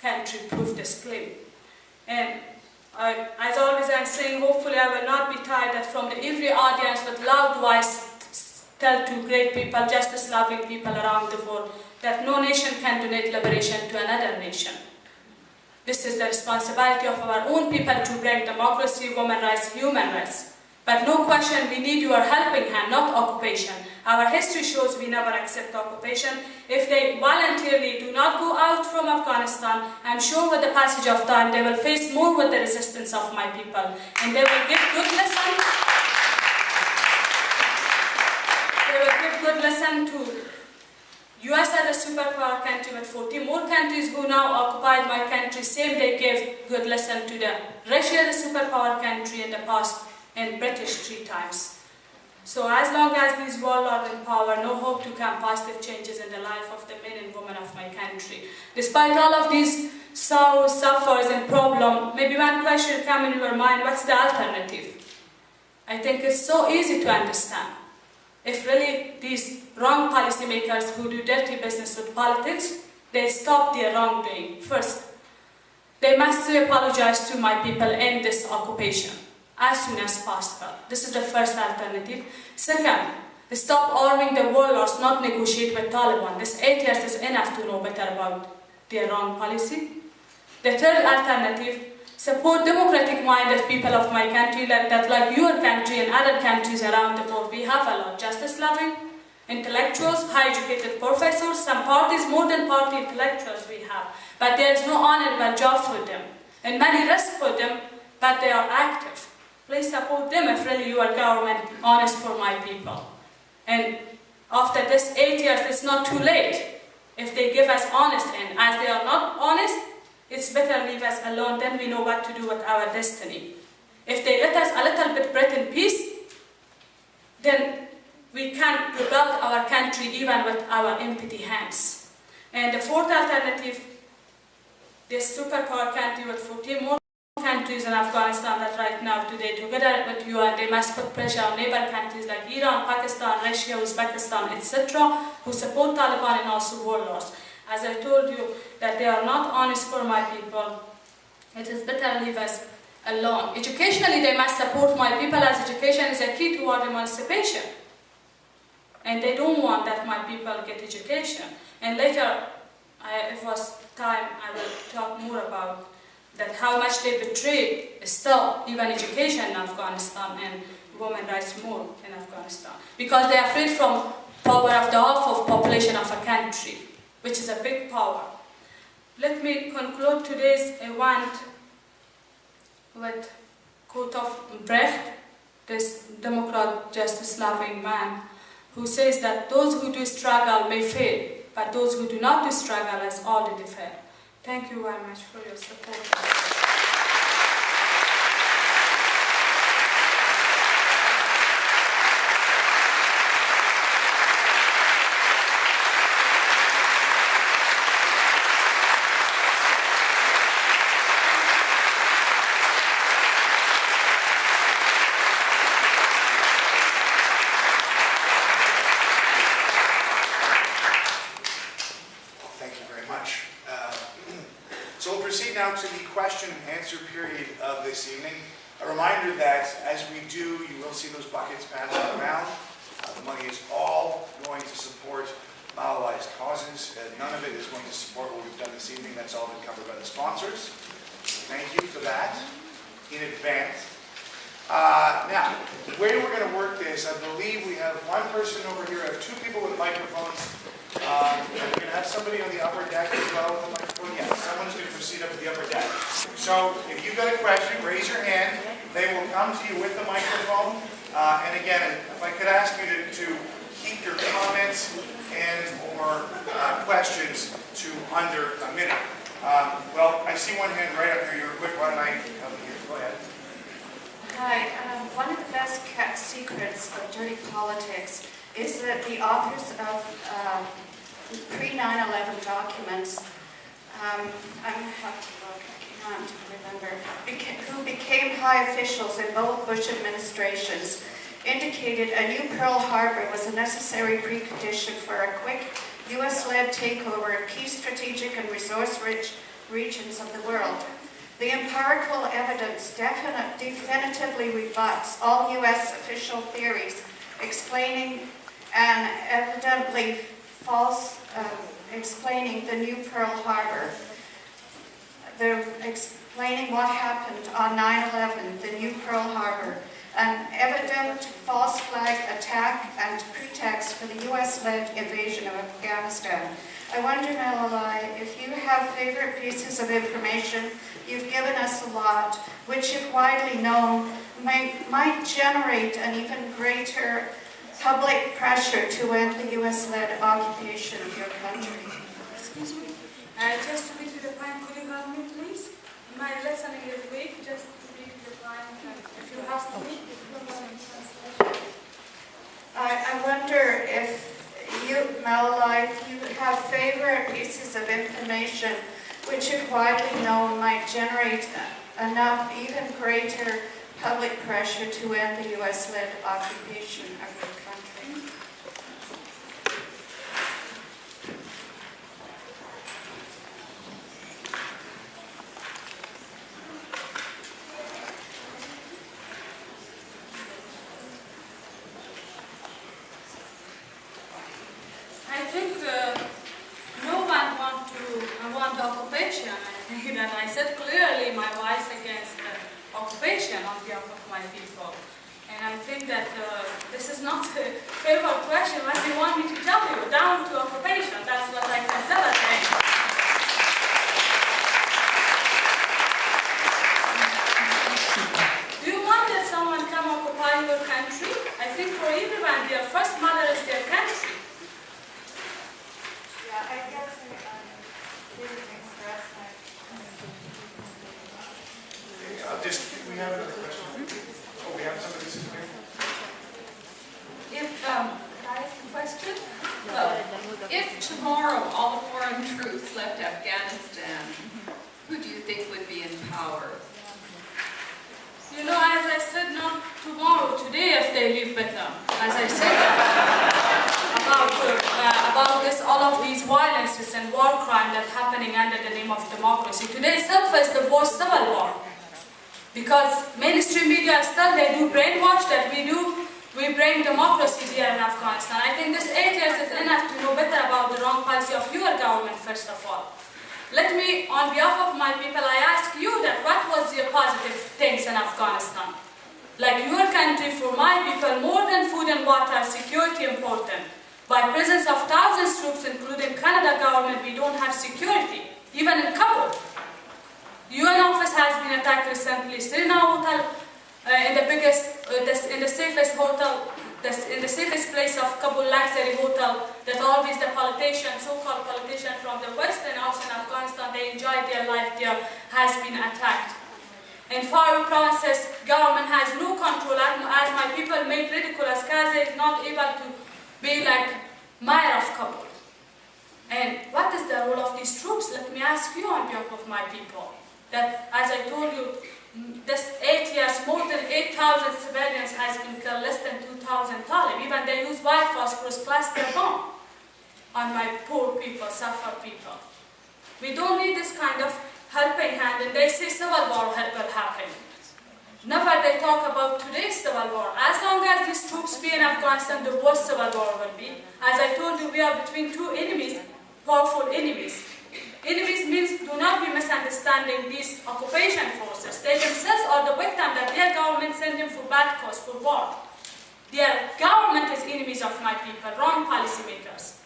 countries prove this claim. And as always I'm saying, hopefully I will not be tired that from every audience with loud voice tell to great people, justice-loving people around the world, that no nation can donate liberation to another nation. This is the responsibility of our own people to bring democracy, women's rights, human rights. But no question, we need your helping hand, not occupation. Our history shows we never accept occupation. If they voluntarily do not go out from Afghanistan, I'm sure with the passage of time, they will face more with the resistance of my people. And they will give good lesson. They will give good lesson to US as a superpower country with 40 more countries who now occupied my country. Same they gave good lesson to the Russia, the superpower country in the past, and British 3 times. So as long as these warlords in power, no hope to come positive changes in the life of the men and women of my country. Despite all of these sorrows, suffers and problems, maybe one question come in your mind, what's the alternative? I think it's so easy to understand. If really these wrong policymakers who do dirty business with politics, they stop their wrongdoing. First, they must apologize to my people in this occupation as soon as possible. This is the first alternative. Second, stop arming the warlords, not negotiate with Taliban. This 8 years is enough to know better about their wrong policy. The third alternative, support democratic-minded people of my country that like your country and other countries around the world, we have a lot. Justice-loving, intellectuals, high-educated professors, some parties, more than party intellectuals we have. But there is no honorable job for them. And many risk for them, but they are active. Please support them if really your government honest for my people. And after this 8 years, it's not too late. If they give us honest, and as they are not honest, it's better leave us alone, then we know what to do with our destiny. If they let us a little bit breath in peace, then we can rebuild our country even with our empty hands. And the fourth alternative, this superpower country with 14 more countries in Afghanistan that right now today, together with UN, they must put pressure on neighbor countries like Iran, Pakistan, Russia, Uzbekistan, etc., who support Taliban and also warlords. As I told you, that they are not honest for my people, it is better leave us alone. Educationally, they must support my people, as education is a key toward emancipation. And they don't want that my people get education. And later, if was time, I will talk more about that how much they betray still even education in Afghanistan and women's rights more in Afghanistan. Because they are afraid from power of the half of population of a country, which is a big power. Let me conclude today's event with quote of Brecht, this democrat, justice-loving man, who says that those who do struggle may fail, but those who do not do struggle has already failed. Thank you very much for your support. Thank you very much. So we'll proceed now to the question. question and answer period of this evening. A reminder that as we do, you will see those buckets passing around. The money is all going to support Malalai's causes. None of it is going to support what we've done this evening. That's all been covered by the sponsors. Thank you for that in advance. Now, the way we're going to work this, I believe we have one person over here. I have two people with microphones. We're going to have somebody on the upper deck as well with a microphone. Yes, someone's going to proceed up to the upper deck. So, if you've got a question, raise your hand. They will come to you with the microphone. And again, if I could ask you to keep your comments and or questions to under a minute. Well, I see one hand right up here. You're quick. Why don't I come here? Go ahead. Hi. One of the best kept secrets of dirty politics is that the authors of pre-9/11 documents, I'm going to have to look, I can't remember, who became high officials in both Bush administrations, indicated a new Pearl Harbor was a necessary precondition for a quick U.S.-led takeover of key strategic and resource-rich regions of the world. The empirical evidence definitively rebuts all U.S. official theories explaining and evidently false explaining the new Pearl Harbor. They're explaining what happened on 9/11, the new Pearl Harbor, an evident false flag attack and pretext for the U.S.-led invasion of Afghanistan. I wonder, Malalai, if you have favorite pieces of information, you've given us a lot, which if widely known, might generate an even greater public pressure to end the U.S.-led occupation of your country. Excuse me. Just to be to the point, could you help me, please? My listening is weak. Just to be to the point, if you have to me, I wonder if you, Malalai, if you have favorite pieces of information which, if widely known, might generate enough even greater public pressure to end the U.S.-led occupation of your country. I think no one want the occupation. I think that I said clearly my voice against the occupation on behalf of my people. And I think that this is not a favorite question. What do you want me to tell you? Down to occupation. That's what I can tell us. Do you want that someone come occupy your country? I think for everyone, their first mother is their country. Yeah, I guess I didn't express that. We have another question. Oh, we have somebody sitting here. Can I ask a question? If tomorrow all the foreign troops left Afghanistan, who do you think would be in power? You know, as I said, not tomorrow, today if they live better. As I said about this, all of these violences and war crime that's happening under the name of democracy. Today itself is the worst civil war. Because mainstream media still, they do brainwash that we bring democracy here in Afghanistan. I think this 8 years is enough to know better about the wrong policy of your government, first of all. Let me, on behalf of my people, I ask you that what was the positive things in Afghanistan? Like your country, for my people, more than food and water, security important. By presence of thousands of troops, including Canada government, we don't have security, even in Kabul. UN office has been attacked recently. Serena Hotel, in the safest hotel, in the safest place of Kabul luxury hotel, that always the politicians, so-called politicians from the West and also in Afghanistan, they enjoy their life there, has been attacked. In far provinces, government has no control, as my people made ridiculous. Karzai is not able to be like mayor of Kabul. And what is the role of these troops? Let me ask you on behalf of my people. That, as I told you, this 8 years, more than 8,000 civilians has been killed, less than 2,000 Taliban. Even they use white phosphorus cluster bomb on my poor people, suffer people. We don't need this kind of helping hand, and they say civil war will happen. Never they talk about today's civil war. As long as these troops be in Afghanistan, the worst civil war will be. As I told you, we are between two enemies, powerful enemies. Enemies means, do not be misunderstanding these occupation forces. They themselves are the victim that their government sent them for bad cause, for war. Their government is enemies of my people, wrong policymakers.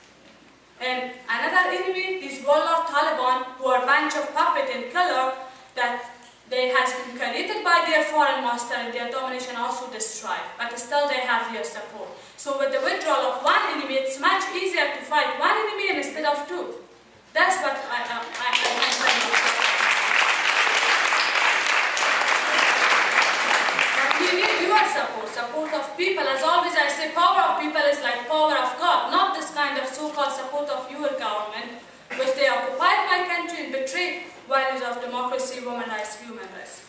And another enemy, these warlord Taliban, who are a bunch of puppet and killer that they has been created by their foreign master and their domination also destroyed. But still they have your support. So with the withdrawal of one enemy, it's much easier to fight one enemy instead of two. That's what I can tell you. But we need your support of people. As always I say, power of people is like power of God, not this kind of so-called support of your government, which they occupied my country and betrayed values of democracy, women rights, human rights.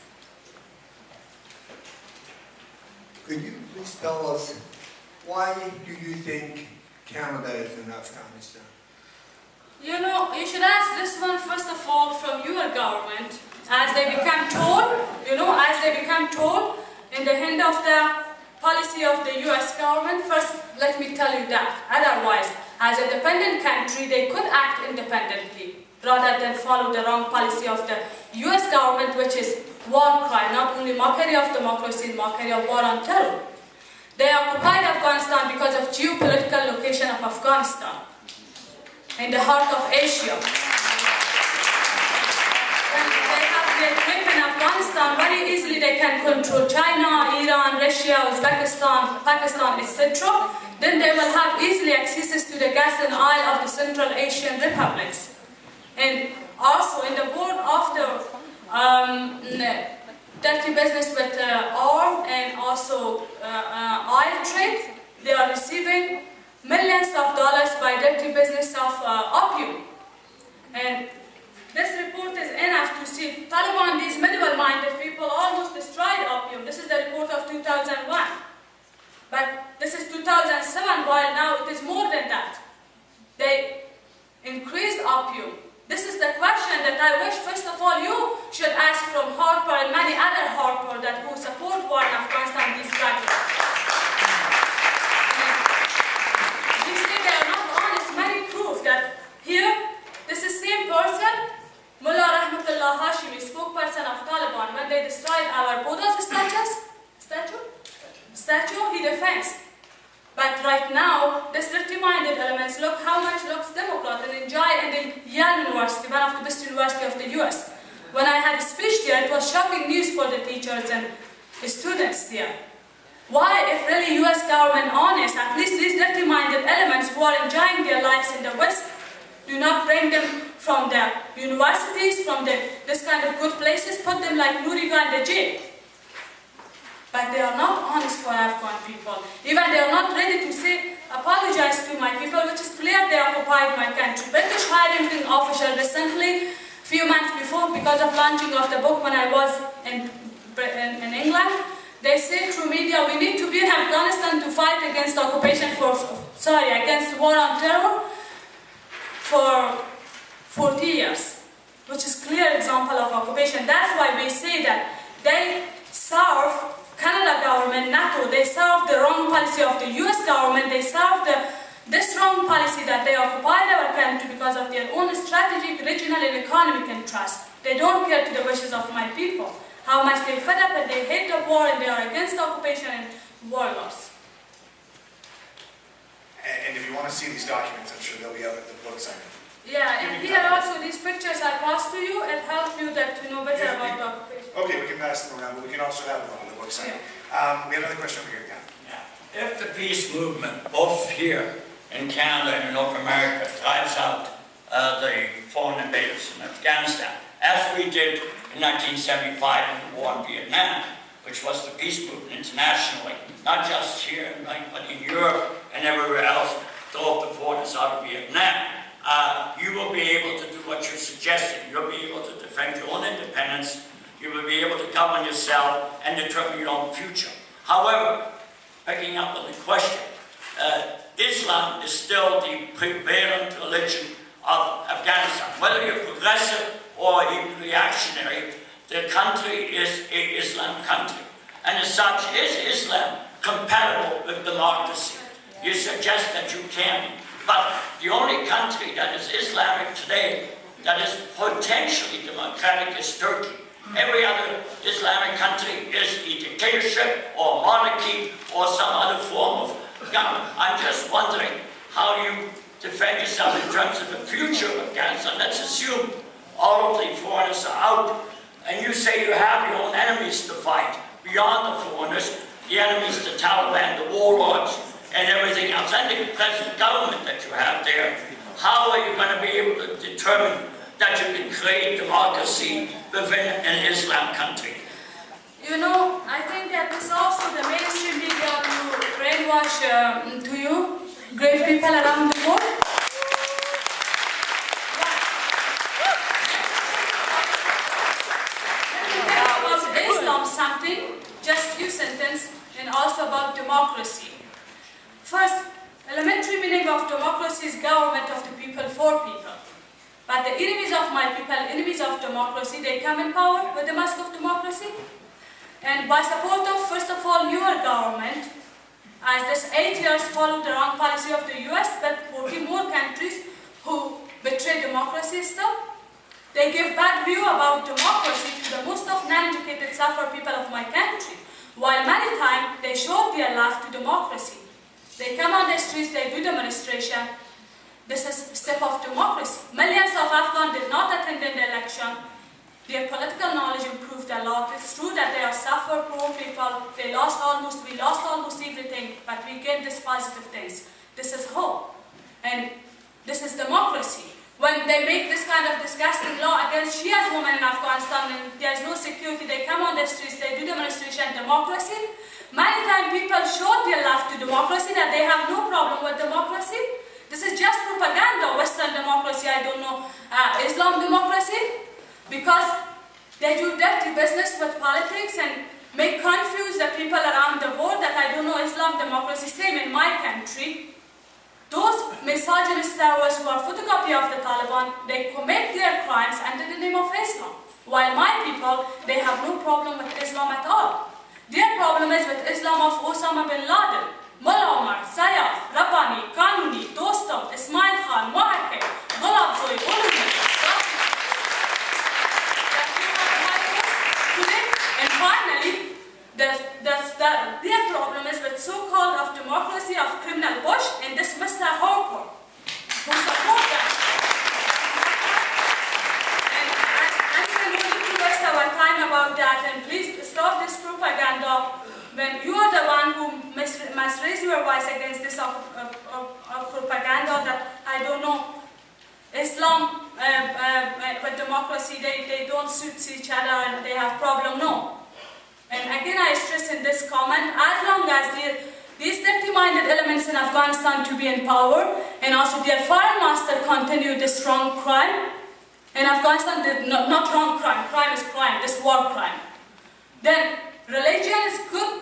Could you please tell us, why do you think Canada is in Afghanistan? You know, you should ask this one first of all from your government. As they become told, in the hand of the policy of the US government, first let me tell you that. Otherwise, as a dependent country, they could act independently rather than follow the wrong policy of the US government, which is war crime, not only mockery of democracy, mockery of war on terror. They occupied Afghanistan because of geopolitical location of Afghanistan, in the heart of Asia. When they have their grip in Afghanistan, very easily they can control China, Iran, Russia, Uzbekistan, Pakistan, etc. Then they will have easily access to the gas and oil of the Central Asian republics. And also in the world of the dirty business with oil and also oil trade, they are receiving millions of dollars by dirty business of opium. And this report is enough to see Taliban, these medieval-minded people, almost destroyed opium. This is the report of 2001. But this is 2007, while now it is more than that. They increased opium. This is the question that I wish, first of all, you should ask from Harper and many other Harper that who support war in Afghanistan, these graduates. They say they are not honest. Many proof that here, this is same person, Mullah Rahmatullah Hashimi, spokesperson of Taliban, when they destroyed our Buddha's statue, he defends. But right now, this dirty-minded elements, look how much looks Democrat and enjoy in the Yale University, one of the best universities of the US. When I had a speech there, it was shocking news for the teachers and the students there. Why, if really US government honest, at least these dirty-minded elements who are enjoying their lives in the West, do not bring them from the universities, from this kind of good places, put them like Nuriga in the jail. But they are not honest for Afghan people. Even they are not ready to say, apologize to my people, which is clear they occupied my country. British hiring official recently, few months before, because of launching of the book when I was in England, they say through media, we need to be in Afghanistan to fight against occupation against war on terror for 40 years, which is clear example of occupation. That's why we say that they serve Canada government, NATO, they serve the wrong policy of the US government, they serve this wrong policy that they occupied our country because of their own strategic, regional and economic interest. They don't care to the wishes of my people, how much they fed up and they hate the war and they are against occupation and warlords. And if you want to see these documents, I'm sure they'll be out at the book signing. Yeah, and here also these pictures I passed to you and help you to know better about the occupation. Okay, we can pass them around, but we can also have them on the book signing. We have another question over here, Ken. Yeah. If the peace movement, both here in Canada and North America, drives out the foreign invaders in Afghanistan, as we did in 1975 in the war in Vietnam, which was the peace movement internationally, not just here, but in Europe and everywhere else, drove the foreigners out of Vietnam. You will be able to do what you're suggesting. You'll be able to defend your own independence. You will be able to govern yourself and determine your own future. However, picking up on the question, Islam is still the prevalent religion of Afghanistan. Whether you're progressive or even reactionary, the country is an Islam country. And as such, is Islam compatible with democracy? You suggest that you can, but the only country that is Islamic today that is potentially democratic is Turkey. Every other Islamic country is a dictatorship or monarchy or some other form of government. I'm just wondering how you defend yourself in terms of the future of Afghanistan. Let's assume all of the foreigners are out, and you say you have your own enemies to fight beyond the foreigners, the enemies, the Taliban, the warlords, and everything else, and the present government that you have there. How are you going to be able to determine that you can create democracy within an Islam country? You know, I think that this also the mainstream media to brainwash to you, great people around the world. About Islam something, just few sentences, and also about democracy. First, elementary meaning of democracy is government of the people for people. But the enemies of my people, enemies of democracy, they come in power with the mask of democracy. And by support of, first of all, your government, as this 8 years followed the wrong policy of the US, but 40 more countries who betray democracy still. They give bad view about democracy to the most of non-educated sufferer people of my country, while many times they show their love to democracy. They come on the streets, they do demonstration. This is a step of democracy. Millions of Afghans did not attend the election. Their political knowledge improved a lot. It's true that they are suffer poor people. We lost almost everything, but we gained these positive things. This is hope. And this is democracy. When they make this kind of disgusting law against Shia's women in Afghanistan and there's no security, they come on the streets, they do demonstration, democracy. Many times people show their love to democracy, that they have no problem with democracy. This is just propaganda, Western democracy, I don't know, Islam democracy, because they do dirty business with politics and make confuse the people around the world that I don't know Islam democracy. Same in my country. Those misogynist terrorists who are photocopy of the Taliban, they commit their crimes under the name of Islam. While my people, they have no problem with Islam at all. Their problem is with Islam of Osama bin Laden, Mullah Omar, Sayyaf, Rabbani, Kanuni, Dostum, Ismail Khan, Mohaqqi, Gulab Zoi, Ulumi. And finally, their problem is with so-called of democracy of criminal Bush and this Mr. Harper, who support them. And I'm going to waste our time about that, and please stop this propaganda. When you are the one who must raise your voice against this propaganda that, I don't know, Islam with democracy, they don't suit each other and they have problem, no. And again, I stress in this comment, as long as these dirty-minded elements in Afghanistan to be in power, and also their foreign master continue this wrong crime, in Afghanistan, not wrong crime, crime is crime, this war crime. Then religion is good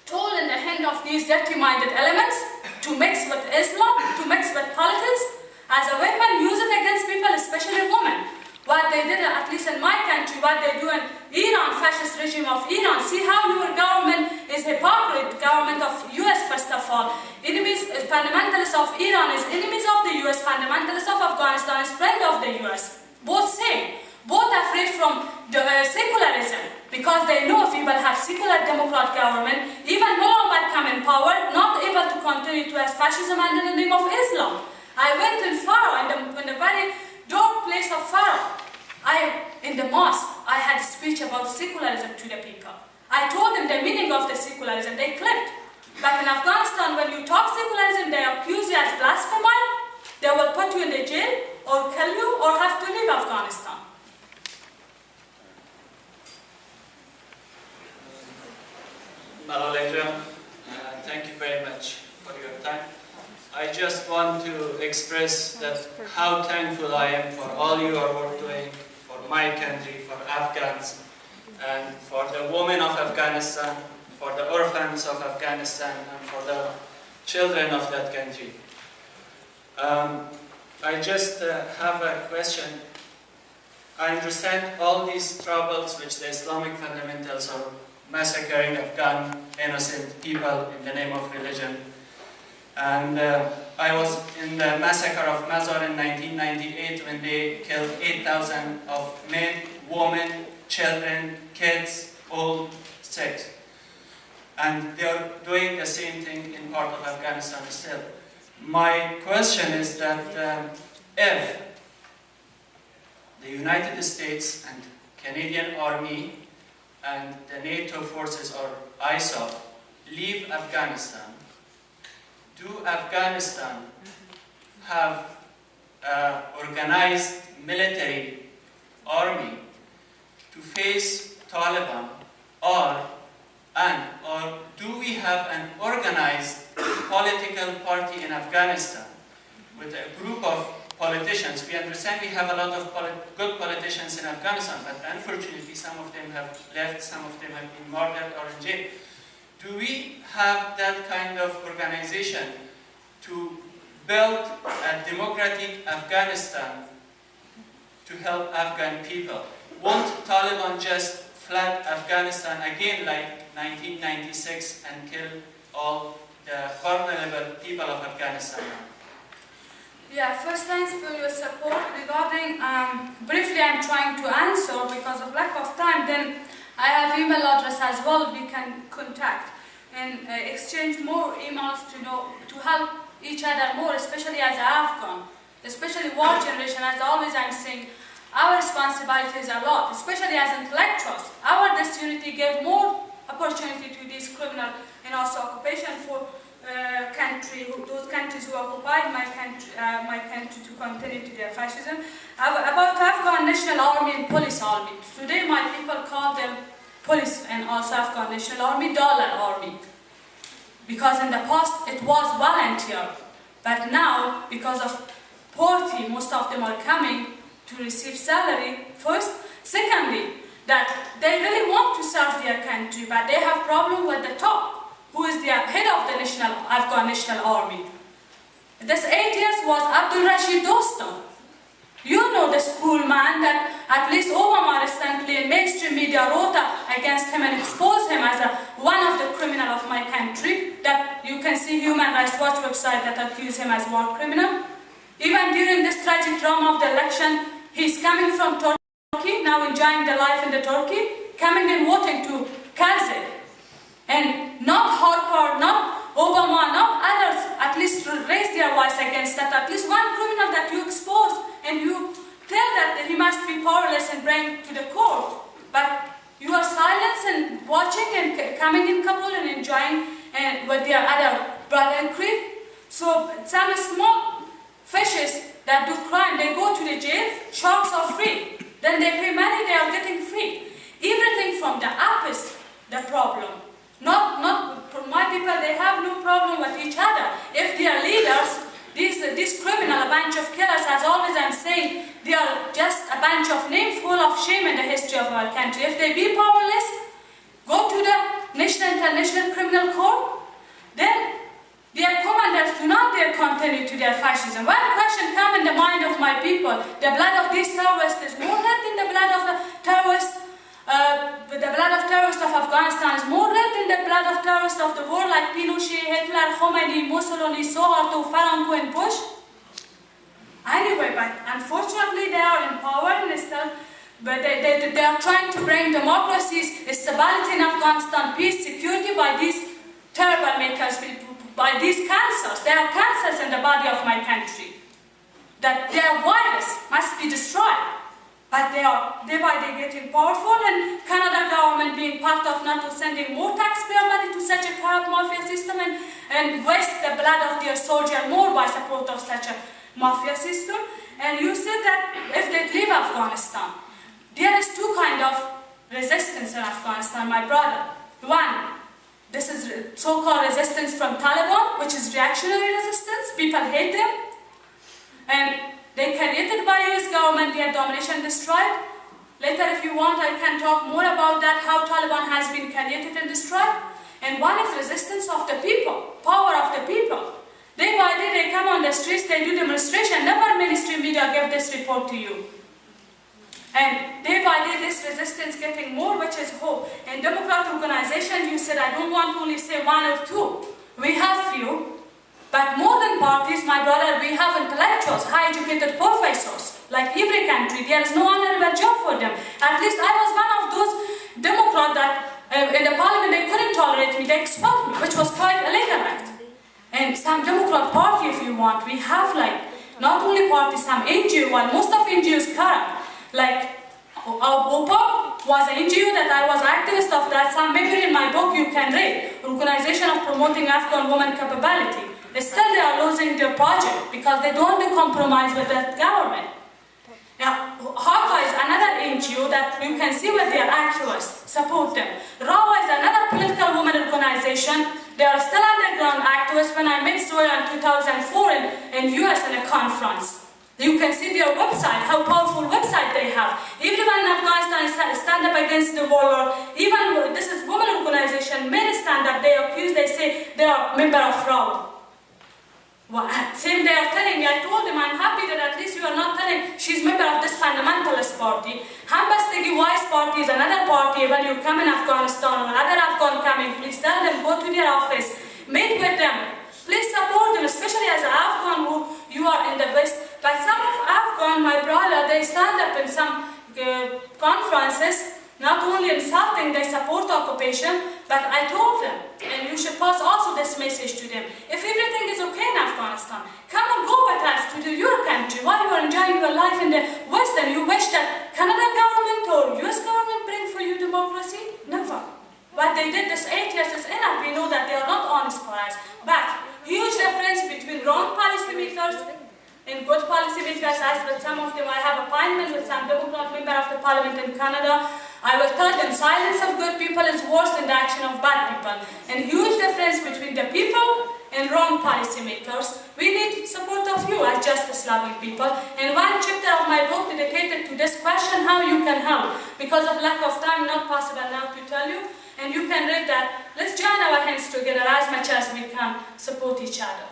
tool in the hand of these dirty-minded elements to mix with Islam, to mix with politics, as a weapon, use it against people, especially women. What they did, at least in my country, what they do in Iran, fascist regime of Iran. See how your government is hypocrite, government of US first of all. Enemies, fundamentalists of Iran is enemies of the US, fundamentalists of Afghanistan is friend of the US. Both same. Both afraid from the, secularism, because they know if we will have secular democrat government, even Mullah Omar come in power, not able to continue to have fascism under the name of Islam. I went in Pharaoh, in the very dark place of Pharaoh. In the mosque, I had a speech about secularism to the people. I told them the meaning of the secularism, they clicked. But in Afghanistan, when you talk secularism, they accuse you as blasphemer, they will put you in the jail, or kill you, or have to leave Afghanistan. Malalai Joya, thank you very much for your time. I just want to express that how thankful I am for all you are doing for my country, for Afghans, and for the women of Afghanistan, for the orphans of Afghanistan, and for the children of that country. I just have a question. I understand all these troubles which the Islamic fundamentals are massacring Afghan innocent people in the name of religion. And I was in the massacre of Mazar in 1998 when they killed 8,000 of men, women, children, kids, old, sick. And they are doing the same thing in part of Afghanistan still. My question is that if the United States and Canadian Army and the NATO forces or ISAF leave Afghanistan, do Afghanistan have an organized military army to face Taliban, or do we have an organized political party in Afghanistan with a group of politicians? We understand we have a lot of good politicians in Afghanistan, but unfortunately some of them have left, some of them have been murdered or in jail. Do we have that kind of organization to build a democratic Afghanistan to help Afghan people? Won't Taliban just flood Afghanistan again like 1996 and kill all the vulnerable people of Afghanistan? Yeah, first thanks for your support. Regarding, briefly I'm trying to answer because of lack of time, then I have email address as well we can contact and exchange more emails to help each other more, especially as Afghan, especially war generation. As always I'm saying, our responsibility is a lot, especially as intellectuals. Our disunity gave more opportunity to these criminal and also occupation for those countries who occupied my country to continue to their fascism. About Afghan National Army and Police Army. Today my people call them police and also Afghan National Army, dollar army. Because in the past it was volunteer. But now, because of poverty, most of them are coming to receive salary first. Secondly, that they really want to serve their country, but they have problem with the top, who is the head of the Afghan National Army. This 8 years was Abdul Rashid Dostum. You know the school man that at least Obama recently in mainstream media wrote up against him and exposed him as one of the criminal of my country, that you can see Human Rights Watch website that accuse him as war criminal. Even during this tragic drama of the election, he's coming from Turkey, now enjoying the life in the Turkey, coming and voting to Karzai. And not Harper, not Obama, not others at least raise their voice against that. At least one criminal that you expose and you tell that he must be powerless and bring to the court. But you are silent and watching and coming in Kabul and enjoying with their other brother and creed. So some small fishes that do crime, they go to the jail, sharks are free. Then they pay money, they are getting free. Everything from the up is the problem. Not for my people, they have no problem with each other. If they are leaders, these criminal, a bunch of killers, as always I'm saying, they are just a bunch of names full of shame in the history of our country. If they be powerless, go to the International Criminal Court, then their commanders do not dare continue to their fascism. One question comes in the mind of my people: the blood of these terrorists is more red than the blood of the terrorists. The blood of terrorists of Afghanistan is more red than the blood of terrorists of the world, like Pinochet, Hitler, Khomeini, Mussolini, Suharto, Franco, and Bush. Anyway, but unfortunately they are in power and still, but they are trying to bring democracies, stability in Afghanistan, peace, security by these terrible makers, by these cancers. There are cancers in the body of my country. That their virus must be destroyed. But they are day by day getting powerful, and Canada government being part of NATO sending more taxpayer money to such a corrupt mafia system and waste the blood of their soldiers more by support of such a mafia system. And you said that if they leave Afghanistan, there is two kinds of resistance in Afghanistan, my brother. One, this is so-called resistance from Taliban, which is reactionary resistance. People hate them. And they created by US government, their domination destroyed. Later, if you want, I can talk more about that, how Taliban has been created and destroyed. And one is resistance of the people, power of the people. Day by day, they come on the streets, they do demonstration. Never mainstream media give this report to you. And day by day, this resistance getting more, which is hope. In Democrat organization, you said, I don't want to only say one or two. We have few, but more than parties, my brother, we have intellectuals, high-educated professors. Like every country, there is no honorable job for them. At least I was one of those Democrats that in the parliament, they couldn't tolerate me, they expelled me, which was quite a legal act. And some Democrat party, if you want, we have like, not only parties, some NGO, while most of NGOs corrupt. Like, OPA was an NGO that I was activist of that. Some maybe in my book you can read. Organization of Promoting Afghan Women Capability. Still they are losing their project because they don't want to compromise with the government. Now, HACA is another NGO that you can see with their activists, support them. RAWA is another political women organization. They are still underground activists. When I met Zoya in 2004 in US in a conference, you can see their website, how powerful website they have. Everyone in Afghanistan stand up against the warlord. Even this is women organization, men stand up, they accuse, they say they are member of RAWA. Well, same they are telling me, I told them I'm happy that at least you are not telling she's member of this fundamentalist party. Hambastegi Wise party is another party. When you come in Afghanistan or other Afghan coming, please tell them, go to their office, meet with them. Please support them, especially as an Afghan who you are in the West. But some of Afghan, my brother, they stand up in some conferences, not only insulting, they support the occupation, but I told them, and you should pass also this message to them. If everything is okay in Afghanistan, come and go with us to your country while you are enjoying your life in the West and you wish that Canada government or US government bring for you democracy? Never. What they did this 8 years is enough. We know that they are not honest for us. But huge difference between wrong policymakers and good policymakers. As with some of them, I have appointment with some Democrat member of the parliament in Canada. I will tell them silence of good people is worse than the action of bad people. And huge difference between the people and wrong policymakers. We need support of you as justice-loving people. And one chapter of my book dedicated to this question, how you can help. Because of lack of time, not possible now to tell you. And you can read that. Let's join our hands together as much as we can support each other.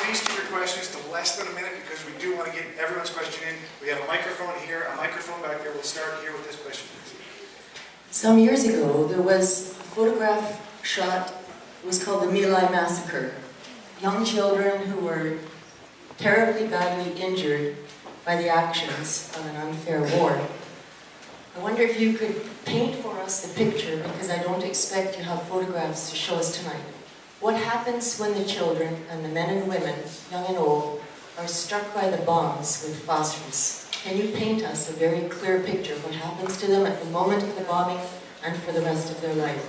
Please keep your questions to less than a minute because we do want to get everyone's question in. We have a microphone here, a microphone back there. We'll start here with this question. Some years ago, there was a photograph shot. It was called the Malalai Massacre. Young children who were terribly badly injured by the actions of an unfair war. I wonder if you could paint for us the picture, because I don't expect you have photographs to show us tonight. What happens when the children and the men and women, young and old, are struck by the bombs with phosphorus? Can you paint us a very clear picture of what happens to them at the moment of the bombing and for the rest of their life?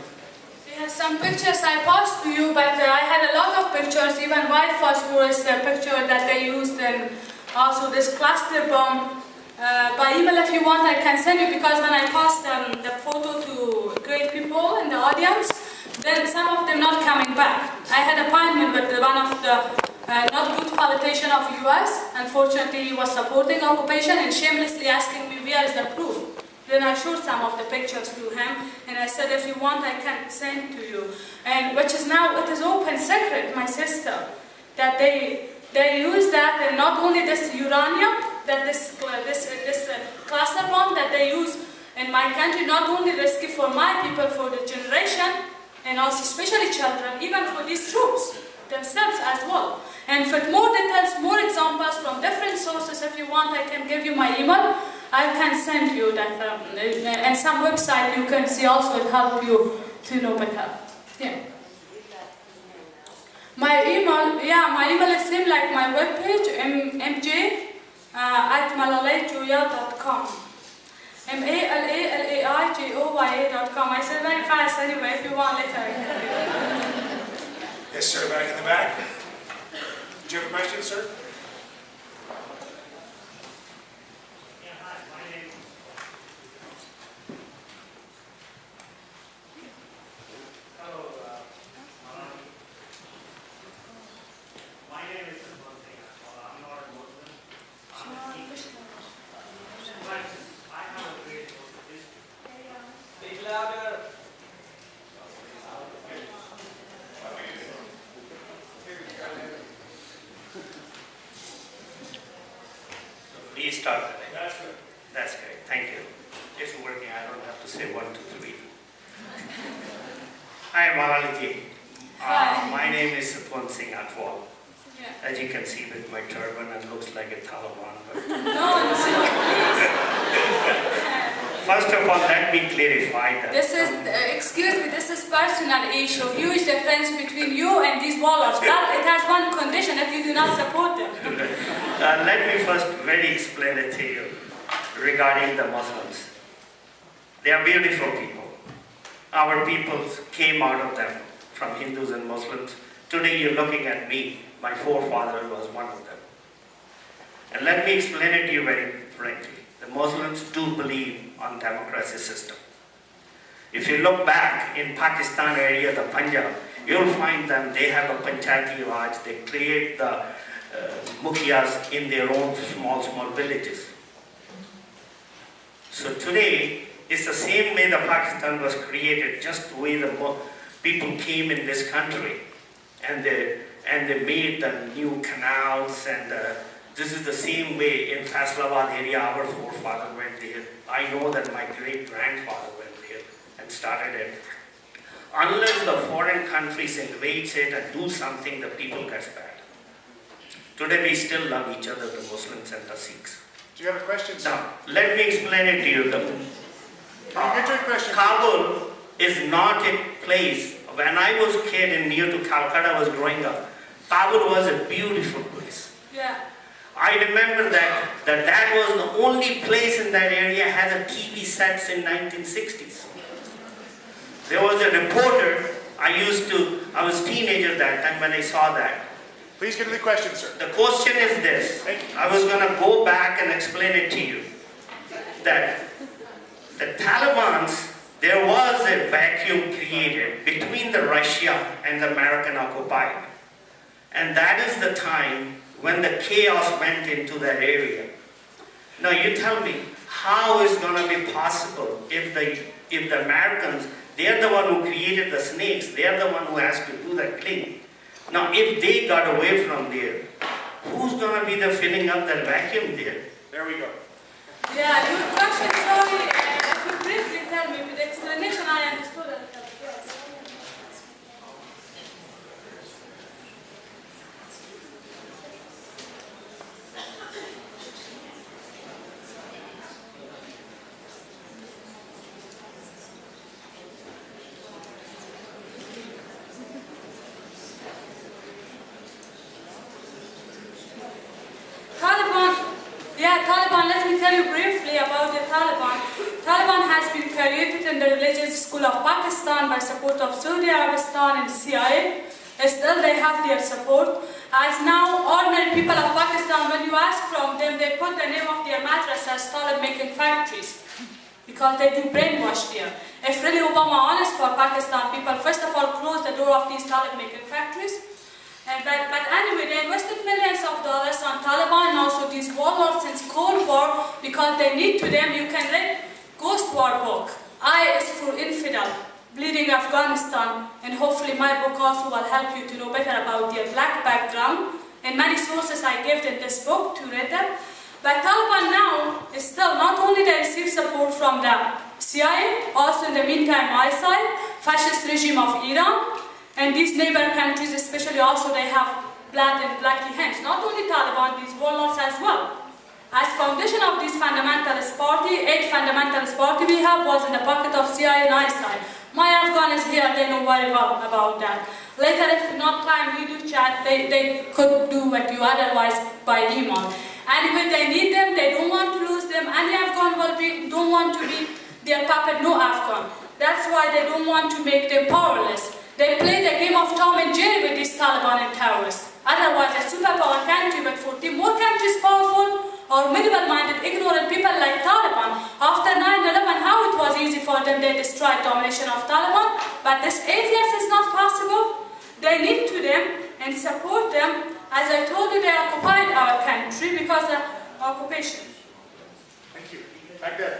Yes, some pictures I passed to you, but I had a lot of pictures, even white phosphorus picture that they used, and also this cluster bomb. By email if you want I can send you, because when I passed the photo to great people in the audience, then some of them not coming back. I had an appointment with one of the not good politician of US. Unfortunately, he was supporting occupation and shamelessly asking me where is the proof. Then I showed some of the pictures to him, and I said, if you want, I can send to you. And which is now, it is open secret, my sister, that they use that, and not only this uranium, that this cluster bomb that they use in my country, not only risky for my people, for the generation, and also especially children, even for these troops themselves as well. And for more details, more examples from different sources, if you want, I can give you my email. I can send you that, and some website you can see also, it help you to know better. Yeah. My email is same like my webpage, mj@malalaijoya.com. MALALAIJOYA.com. I said very fast anyway, if you want later. Yes, sir, back in the back. Do you have a question, sir? start the day. That's good. That's great. Thank you. It's working. I don't have to say 1, 2, 3. Hi, Malalai. Hi. My name is Satwan Singh Atwal. Yeah. As you can see with my turban, it looks like a Taliban. But No, please. first of all, let me clarify that. This is, excuse me, this is personal issue. Huge difference between you and these warlords. But it has one condition: if you do not support them. Let me first really explain it to you regarding the Muslims. They are beautiful people. Our people came out of them, from Hindus and Muslims. Today you're looking at me. My forefather was one of them. And let me explain it to you very frankly. The Muslims do believe on democracy system. If you look back in Pakistan area, the Punjab, you'll find them, they have a Panchayati Raj. They create the mukhyas in their own small villages. So today, it's the same way the Pakistan was created, just the way the people came in this country. And they made the new canals, and this is the same way in Faisalabad area our forefather went there. I know that my great-grandfather went there and started it. Unless the foreign countries invade it and do something, the people get bad. Today we still love each other, the Muslims and the Sikhs. Do you have a question, sir? Now, let me explain it to you. Get to your question. Kabul is not a place. When I was a kid and near to Calcutta, I was growing up. Kabul was a beautiful place. Yeah. I remember that was the only place in that area had a TV sets in 1960s. There was a reporter. I was a teenager that time when I saw that. Please get to the question, sir. The question is this. I was going to go back and explain it to you. That the Taliban's, there was a vacuum created between the Russia and the American occupied. And that is the time when the chaos went into that area. Now you tell me, how is going to be possible if the Americans, they are the one who created the snakes, they are the one who has to do the clean. Now if they got away from there, who's going to be the filling up that vacuum there? There we go. Yeah, your question, sorry, if you briefly tell me with the explanation I understood it. Yes. Taliban, let me tell you briefly about the Taliban. Taliban has been created in the religious school of Pakistan by support of Saudi Arabistan and CIA. Still, they have their support. As now, ordinary people of Pakistan, when you ask from them, they put the name of their madrasas, Talib-making factories, because they do brainwash there. If really Obama honest for Pakistan people, first of all, close the door of these Talib-making factories. But anyway, they invested millions of dollars on Taliban and also these warlords since Cold War because they need to them. You can read Ghost War book. I is for infidel, bleeding Afghanistan, and hopefully my book also will help you to know better about their black background. And many sources I gave in this book to read them. But Taliban now is still not only they receive support from the CIA, also in the meantime ISIL, fascist regime of Iran. And these neighbor countries especially also they have blood and blacky hands. Not only Taliban, these warlords as well. As foundation of this fundamentalist party, 8 fundamentalist party we have was in the pocket of CIA and ISIL. My Afghan is here, they know very well about that. Later if not time we do chat, they could do what you otherwise by email. Anyway, they need them, they don't want to lose them. Any Afghan don't want to be their puppet, no Afghan. That's why they don't want to make them powerless. They play the game of Tom and Jerry with these Taliban and terrorists. Otherwise, a superpower country with 40 more countries powerful or medieval-minded, ignorant people like Taliban. After 9/11, how it was easy for them, they destroyed domination of Taliban. But this 8 years is not possible. They need to them and support them. As I told you, they occupied our country because of occupation. Thank you. Back there.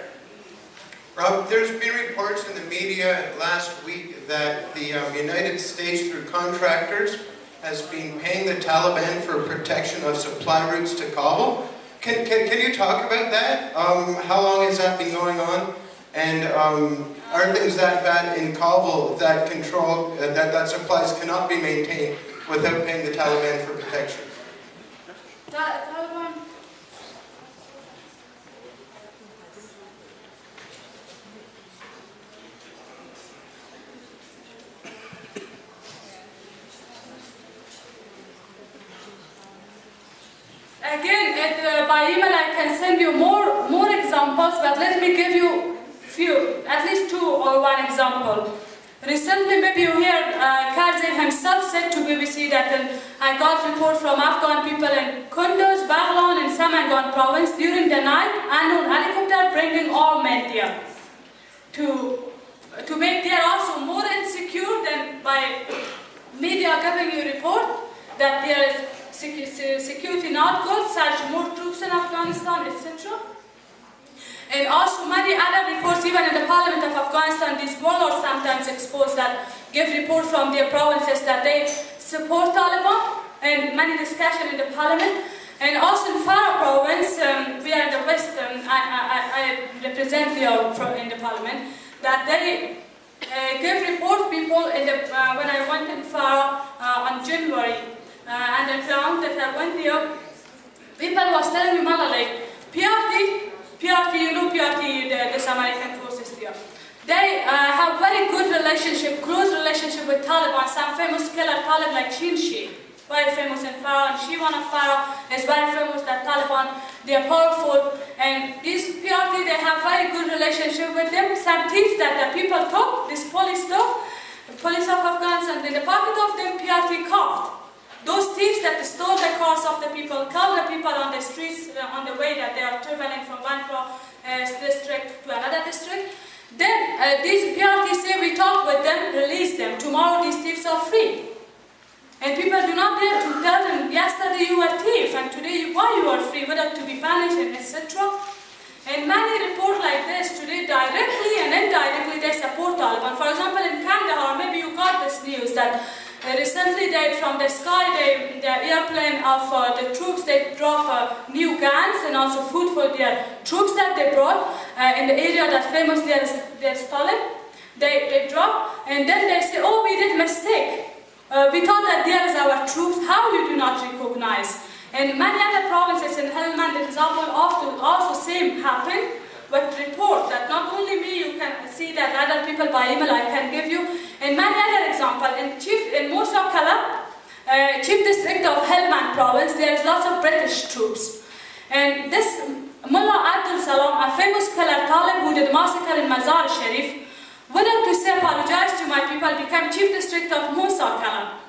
Rob, there's been reports in the media last week that the United States, through contractors, has been paying the Taliban for protection of supply routes to Kabul. Can you talk about that? How long has that been going on? And are things that bad in Kabul that control, that supplies cannot be maintained without paying the Taliban for protection? Taliban. Again, by email I can send you more examples, but let me give you few, at least two or one example. Recently, maybe you hear Karzai himself said to BBC that I got report from Afghan people in Kunduz, Baghlan and Samangan province during the night, unknown helicopter bringing all men there. To make there also more insecure than by media giving you report that there is security not good, surge more troops in Afghanistan, etc. And also many other reports, even in the Parliament of Afghanistan, these warlords sometimes expose that, give report from their provinces that they support Taliban, and many discussion in the Parliament. And also in Farah province, we are in the West, I represent in the Parliament, that they give report people in the, when I went in Farah on January, and I found that I went there, people was telling me, Malalai, PRT, you know PRT, this American forces there. They have very good relationship, close relationship with Taliban. Some famous killer Taliban like Shinshi, very famous in Farah, and Shivan of Farah is very famous that Taliban, they are powerful. And these PRT, they have very good relationship with them. Some things that the people took, this police took, the police of Afghanistan, in the pocket of them, PRT caught. Those thieves that stole the cars of the people, killed the people on the streets on the way that they are traveling from one district to another district. Then these PRT say we talk with them, release them. Tomorrow these thieves are free. And people do not dare to tell them, yesterday you were thief and today why you are free, whether to be punished and etc. And many report like this today directly and indirectly they support Taliban. For example, in Kandahar, maybe you got this news that recently, from the sky, the airplane of the troops, they drop new guns and also food for their troops that they brought in the area that famous they're stolen. They drop and then they say, oh, we did mistake. We thought that there is our troops. How you do not recognize? And many other provinces in Helmand, the example often also same happen. But report that not only me, you can see that other people by email I can give you. And many other examples. In Musa Kala, chief district of Helmand province, there is lots of British troops. And this Mullah Abdul Salam, a famous killer Talib who did massacre in Mazar Sharif, willing to say apologize to my people, became chief district of Musa Kala.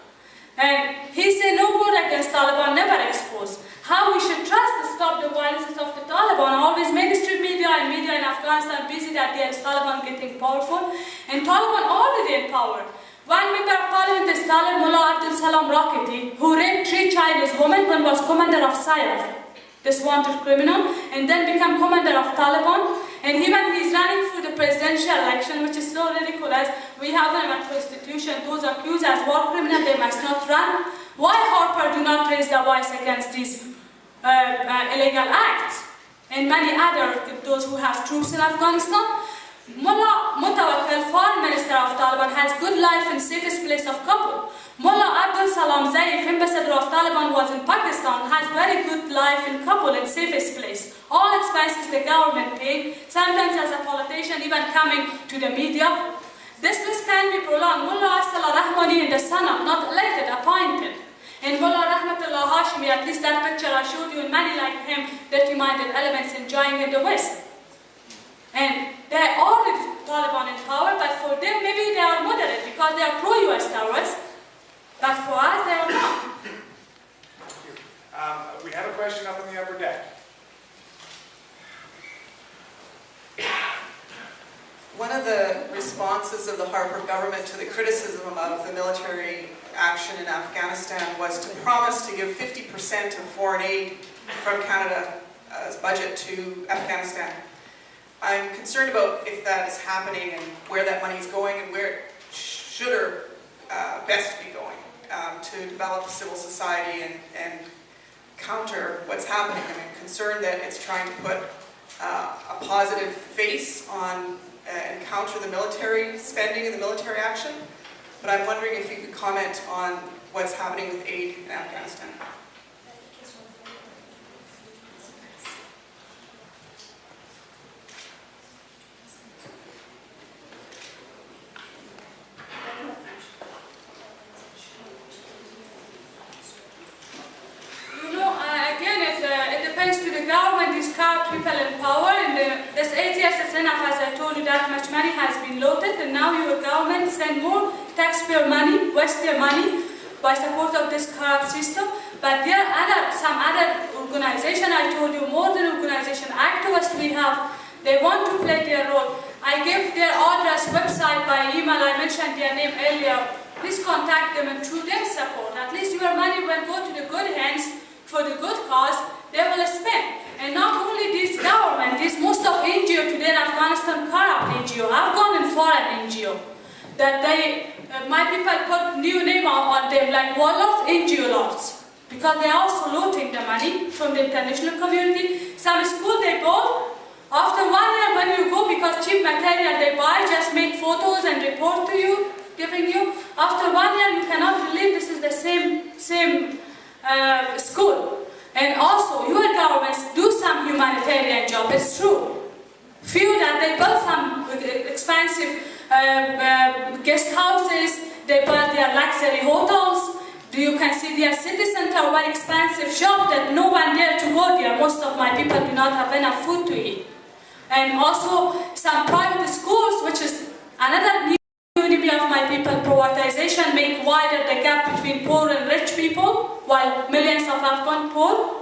And he said no word against Taliban, never exposed. How we should trust to stop the violences of the Taliban. Always mainstream media and media in Afghanistan busy that there is Taliban getting powerful. And Taliban already in power. One member of parliament is Talib Mullah Abdul Salam Rakiti, who raped 3 Chinese women when was commander of Sayaf, this wanted criminal, and then became commander of Taliban. And even he's running for the presidential election, which is so ridiculous. We have them at prostitution. Those accused as war criminals, they must not run. Why Harper do not raise the voice against these illegal acts? And many other, those who have troops in Afghanistan. Mullah Mutawakkil, foreign minister of Taliban, has good life in safest place of Kabul. Mullah Abdul Salam Zaif, ambassador of Taliban, was in Pakistan, has very good life in Kabul in safest place. All expenses the government pay, sometimes as a politician even coming to the media. This list can be prolonged. Mullah Asala Rahmani in the Senate, not elected, appointed. And Mullah Rahmatullah Hashimi, at least that picture I showed you, and many like him, dirty-minded elements enjoying in the West. And they are already Taliban in power, but for them maybe they are moderate because they are pro-US terrorists. But for us, they are not. We have a question up on the upper deck. One of the responses of the Harper government to the criticism of the military action in Afghanistan was to promise to give 50% of foreign aid from Canada's budget to Afghanistan. I'm concerned about if that is happening and where that money is going and where it should or best be going to develop civil society and counter what's happening. I'm concerned that it's trying to put a positive face on and counter the military spending and the military action. But I'm wondering if you could comment on what's happening with aid in Afghanistan. People in power, and this 8 years is enough. As I told you, that much money has been loaded, and now your government send more taxpayer money, waste their money by support of this corrupt system. But there are some other organization, I told you, more than organization, activists we have, they want to play their role. I gave their address, website by email, I mentioned their name earlier. Please contact them and through their support. At least your money will go to the good hands for the good cause they will spend. And not only this government, this most of NGO today in Afghanistan, corrupt NGO, Afghan and foreign NGO, that they, my people put new name on them like warlords, NGO lords, because they are also looting the money from the international community. Some school they bought, after 1 year when you go, because cheap material they buy, just make photos and report to you, giving you. After 1 year you cannot believe this is the same school. And also, your governments do some humanitarian job, it's true. Few that they build some expensive guest houses, they build their luxury hotels. You can see their city center, very expensive shop that no one dare to go there. Most of my people do not have enough food to eat. And also, some private schools, which is another unity of my people, privatization make wider the gap between poor and rich people, while millions of Afghan poor.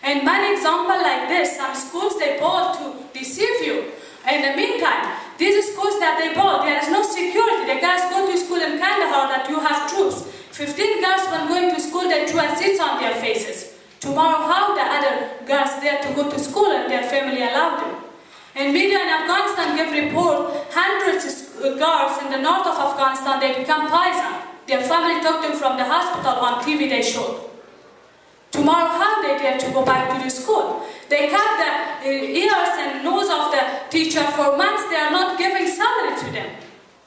And many examples like this, some schools they bought to deceive you. In the meantime, these schools that they bought, there is no security. The girls go to school in Kandahar that you have troops. 15 girls when going to school, they throw seats on their faces. Tomorrow, how the other girls there to go to school and their family allowed them? And media in Afghanistan give report, hundreds of girls in the north of Afghanistan, they become poison. Their family took them from the hospital, on TV they showed. Tomorrow, how they dare to go back to the school? They cut the ears and nose of the teacher for months, they are not giving salary to them.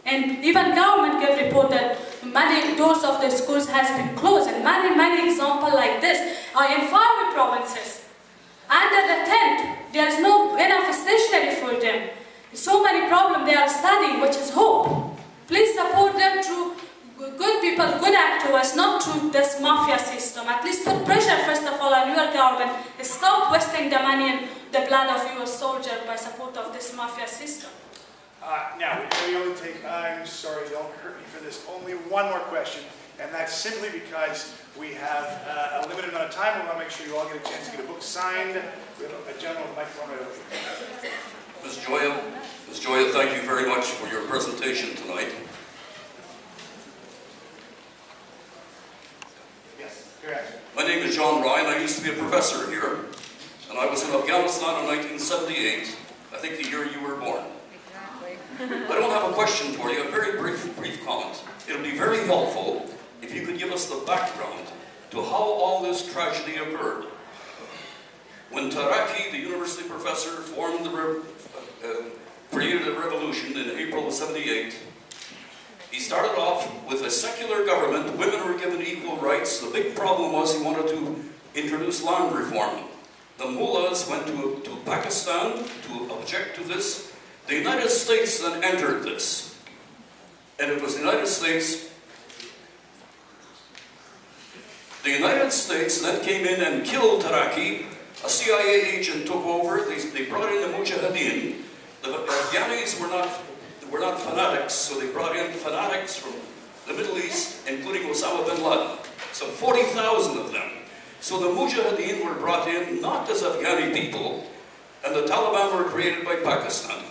And even government give report that many doors of the schools has been closed, and many examples like this are in far provinces. Under the tent, there is no enough stationery for them. So many problems they are studying, which is hope. Please support them through good people, good activists, not through this mafia system. At least put pressure, first of all, on your government. Stop wasting the money and the blood of your soldiers by support of this mafia system. Now, we only take, I'm sorry, don't hurt me for this, only one more question. And that's simply because we have a limited amount of time. We want to make sure you all get a chance to get a book signed. We have a gentleman with a microphone right over here. Ms. Joya, thank you very much for your presentation tonight. Yes, correct. My name is John Ryan. I used to be a professor here, and I was in Afghanistan in 1978, I think the year you were born. I don't have a question for you, a very brief comment. It'll be very helpful if you could give us the background to how all this tragedy occurred. When Taraki, the university professor, created a revolution in April of '78, he started off with a secular government. Women were given equal rights. The big problem was he wanted to introduce land reform. The mullahs went to Pakistan to object to this. The United States then entered this. And it was the United States then came in and killed Taraki. A CIA agent took over. They brought in the Mujahideen. The Afghanis were not fanatics, so they brought in fanatics from the Middle East, including Osama bin Laden. Some 40,000 of them. So the Mujahideen were brought in not as Afghani people, and the Taliban were created by Pakistan.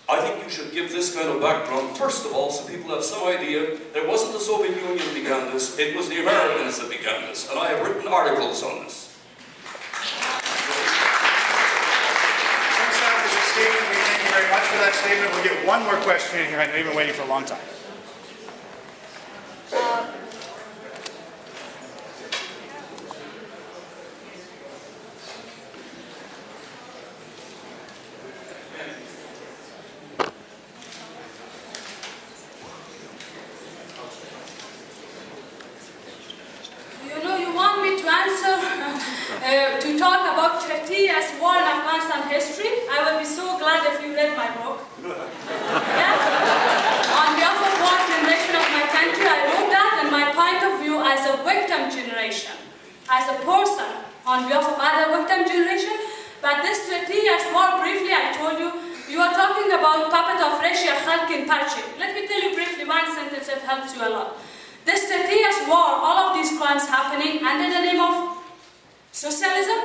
I think you should give this kind of background, first of all, so people have some idea. It wasn't the Soviet Union that began this, it was the Americans that began this, and I have written articles on this. Thanks, Sam, for the statement. We thank you very much for that statement. We'll get one more question in here. I know you've been waiting for a long time. told you, you are talking about puppet of Russia, Khalkin Parche. Let me tell you briefly one sentence that helps you a lot. This 30 years war, all of these crimes happening under the name of socialism,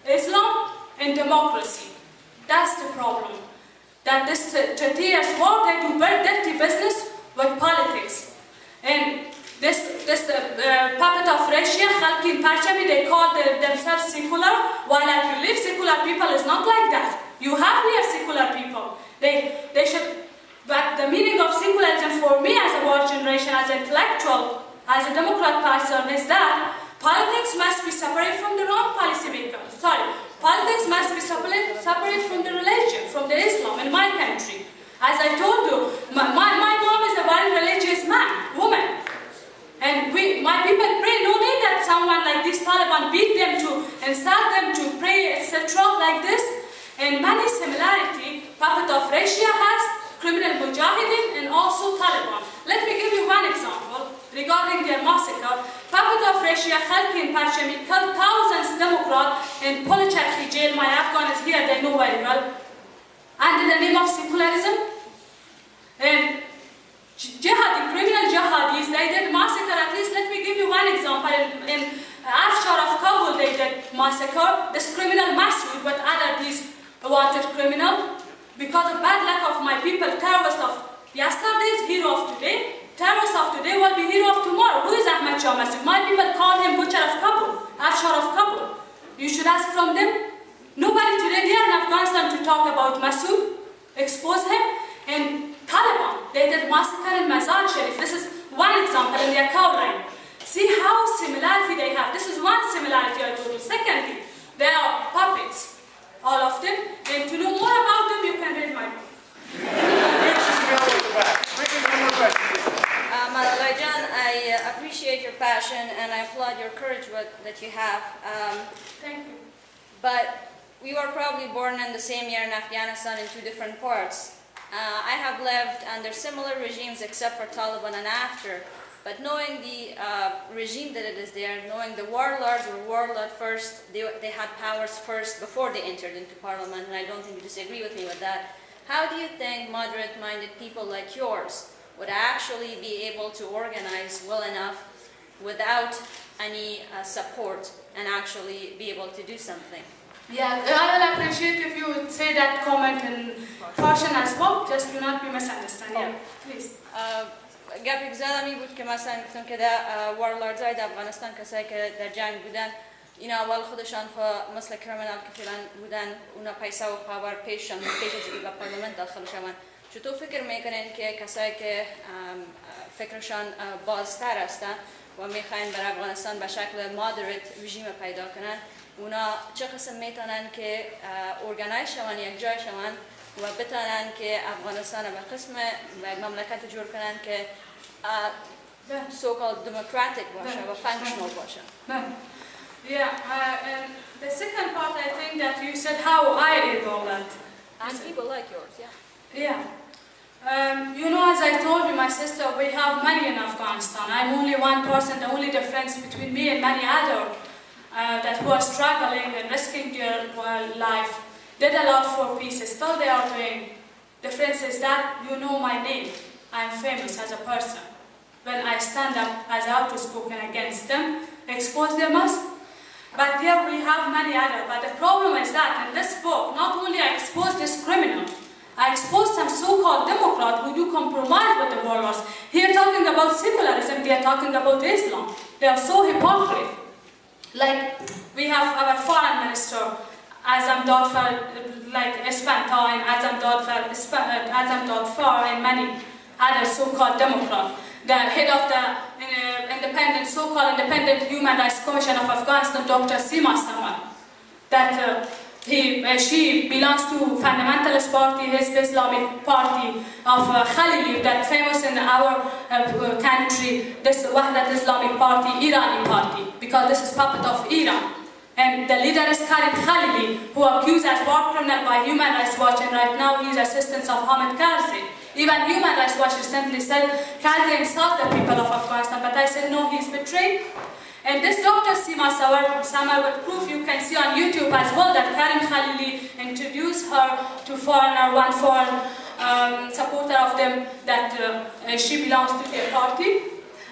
Islam, and democracy. That's the problem. That this 30 years war, they do very dirty business with politics. And this puppet of Russia, Khalkin Parchami, they call themselves secular, while I believe secular people is not like that. You have here secular people. They should, but the meaning of secularism for me as a war generation, as an intellectual, as a Democrat person, is that politics must be separate from the wrong policy makers. Sorry, politics must be separate from the religion, from the Islam in my country. As I told you, my mom is a very religious woman. And my people pray, no need that someone like this Taliban beat them and start them to pray, etc. like this. And many similarity, puppet of Russia has, criminal mujahideen, and also Taliban. Let me give you one example regarding their massacre. Puppet of Russia, Khalkin Parchami, killed thousands Democrats in Polichakhi jail. My Afghans here, they know very well. Under the name of secularism. And jihadi, criminal jihadis, they did massacre. At least let me give you one example. In Afshar of Kabul, they did massacre. This criminal Masood with other these wanted criminal. Because of bad luck of my people, terrorists of yesterday's hero of today, terrorists of today will be hero of tomorrow. Who is Ahmad Shah Masood? My people call him butcher of Kabul, Afshar of Kabul. You should ask from them. Nobody today here in Afghanistan to talk about Masood, expose him. And Taliban, they did massacre in Mazar Sharif. This is one example in their cow line. See how similarity they have. This is one similarity I told you. Secondly, they are puppets, all of them. And to know more about them, you can read my book. Malalai Jan, I appreciate your passion and I applaud your courage that you have. Thank you. But we were probably born in the same year in Afghanistan in two different parts. I have lived under similar regimes except for Taliban and after, but knowing the regime that it is there, knowing the warlords were warlord first, they had powers first before they entered into parliament, and I don't think you disagree with me with that. How do you think moderate-minded people like yours would actually be able to organize well enough without any support and actually be able to do something? Yeah, I will appreciate if you would say that comment in Persian as well, just to not be misunderstood. Yeah, please. قبل زلمی بود که مثلا گفتم که در warlords های افغانستان کسایی که در جنگ بودن اینا اول خودشان مثل کریمینال که فعلا بودن اونا پیسه و پاور پیش از اینکه به پارلمان داخل شوند. چطور فکر میکنین که کسایی که فکرشان بازتر هستن و میخواین بر افغانستان به شکل مادرت رژیم پیدا کنن اونا چه قسم میتونن که ارگانایز شوند یک جای شوند و بتونن که افغانستان به قسم مملکت جور کنن که so-called democratic باشه و functional باشه. Yeah, and the second part I think that you said how I did all that. And people like yours, yeah. Yeah. You know, as I told you, my sister, we have money in Afghanistan. I'm only one person. The only difference between me and many other that who are struggling and risking their life, did a lot for peace. Still they are doing. Difference is that you know my name. I'm famous as a person. When I stand up as outspoken against them, expose them as. But there we have many other. But the problem is that in this book, not only I expose this criminal, I expose some so-called Democrats who do compromise with the warlords. Here talking about secularism, they are talking about Islam. They are so hypocrite. Like we have our foreign minister, Azam Dodfar, like Espantain, Azam Dodfar, and many other so-called Democrats. The head of the so-called independent Human Rights Commission of Afghanistan, Dr. Sima Saman, that she belongs to fundamentalist party, his Islamic party of Khalili, that famous in our country, this Wahdat Islamic party, Irani party, because this is puppet of Iran. And the leader is Karim Khalili, who accused as war criminal by Human Rights Watch, and right now he is assistant of Hamid Karzai. Even Human Rights Watch recently said Karzai insulted the people of Afghanistan, but I said no, he is betrayed. And this Dr. Sima Samar proof you can see on YouTube as well that Karim Khalili introduced her to one foreign supporter of them that she belongs to their party.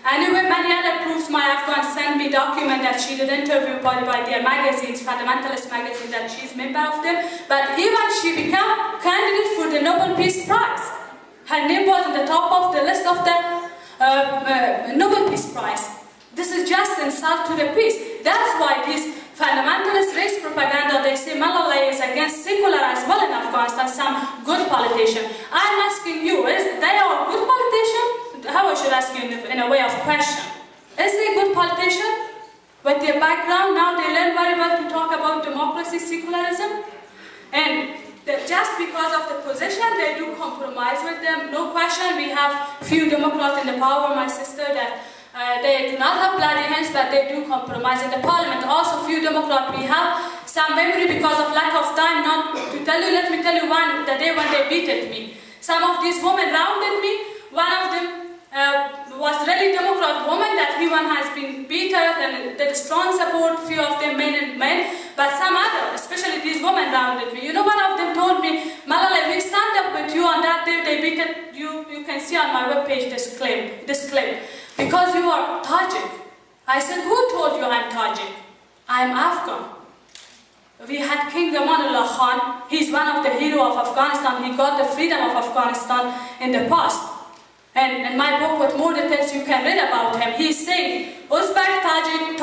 Anyway, many other proofs my Afghans sent me document that she did interview by their magazines, fundamentalist magazine, that she's member of them. But even she became candidate for the Nobel Peace Prize. Her name was on the top of the list of the Nobel Peace Prize. This is just insult to the peace. That's why these fundamentalist race propaganda, they say Malalai is against secular as well in Afghanistan, some good politician. I'm asking you, is they are good politician? How I should ask you in a way of question. Is they a good politician? With their background, now they learn very well to talk about democracy, secularism. And just because of the position, they do compromise with them. No question, we have few Democrats in the power, my sister, that they do not have bloody hands, but they do compromise in the parliament. Also, few Democrats, we have some memory because of lack of time not to tell you. Let me tell you one, the day when they beated me. Some of these women rounded me. One of them was really Democrat woman that he one has been beaten and there is strong support, few of them men, but some other, especially these women rounded me. You know, one of them told me, Malalai, we stand up with you on that day they beat you. You can see on my webpage this claim, because you are Tajik. I said, who told you I'm Tajik? I'm Afghan. We had King Amanullah Khan. He's one of the heroes of Afghanistan. He got the freedom of Afghanistan in the past. And in my book, with more details, you can read about him. He's saying, Uzbek, Tajik,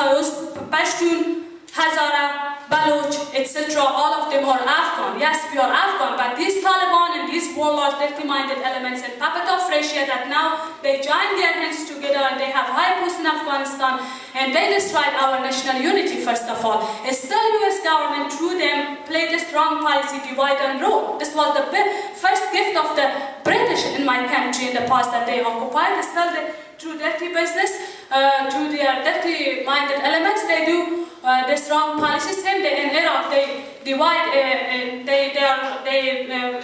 Pashtun, Hazara, Baloch, etc., all of them are Afghan. Yes, we are Afghan, but these Taliban and these warlords, dirty-minded elements and puppet of Russia that now they join their hands together and they have high posts in Afghanistan and they destroyed our national unity, first of all. Still, US government, through them, played this wrong policy, divide and rule. This was the first gift of the British in my country in the past that they occupied. Still, through dirty business, through their dirty-minded elements, they do this wrong policy. Same day in Iraq, they divide, they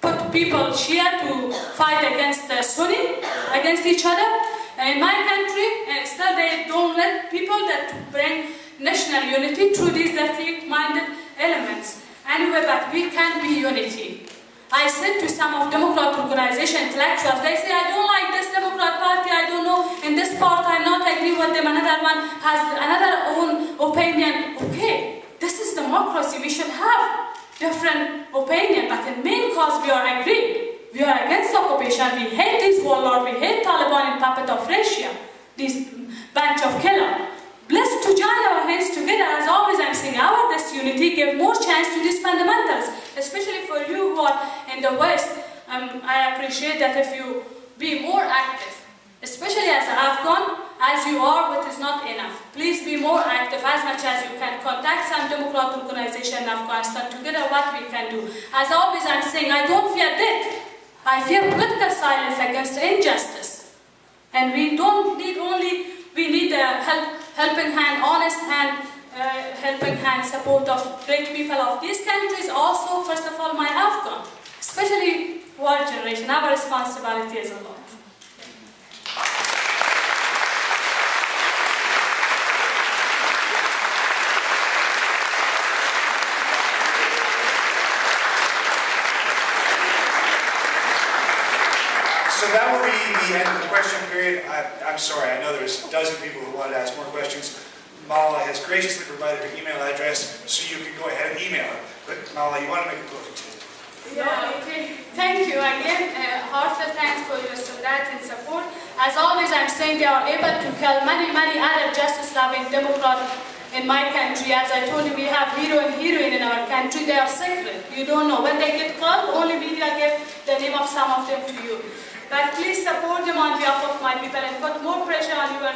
put people Shia to fight against Sunni, against each other. In my country, still they don't let people that bring national unity through these dirty-minded elements. Anyway, but we can be unity. I said to some of Democrat organization intellectuals, they say, I don't like this Democrat party, I don't know, in this part I not agree with them, another one has another own opinion. Okay, this is democracy, we should have different opinion, but in main cause we are agreed. We are against occupation, we hate this warlord, we hate Taliban and puppet of Russia, this bunch of killers. Blessed to join our hands together, as always I'm saying, our disunity give more chance to these fundamentals, especially for you who are in the West. I appreciate that if you be more active, especially as an Afghan, as you are, but is not enough. Please be more active as much as you can. Contact some Democrat organization in Afghanistan, together what we can do. As always I'm saying, I don't fear death. I fear political silence against injustice. And we don't need only, we need a helping hand, honest hand, helping hand support of great people of these countries. Also, first of all, my Afghan, especially war generation. Our responsibility is a lot. So that will be the end of the question period. I'm sorry, I know there's a dozen people who wanted to ask more questions. Mala has graciously provided her email address, so you can go ahead and email her. But Mala, you want to make a closing statement? Yeah, okay. Thank you again. Heartfelt thanks for your solidarity and support. As always, I'm saying they are able to kill many other justice-loving Democrats in my country. As I told you, we have hero and heroine in our country. They are secret. You don't know. When they get killed, only media give the name of some of them to you. But please support them on behalf of my people and put more pressure on your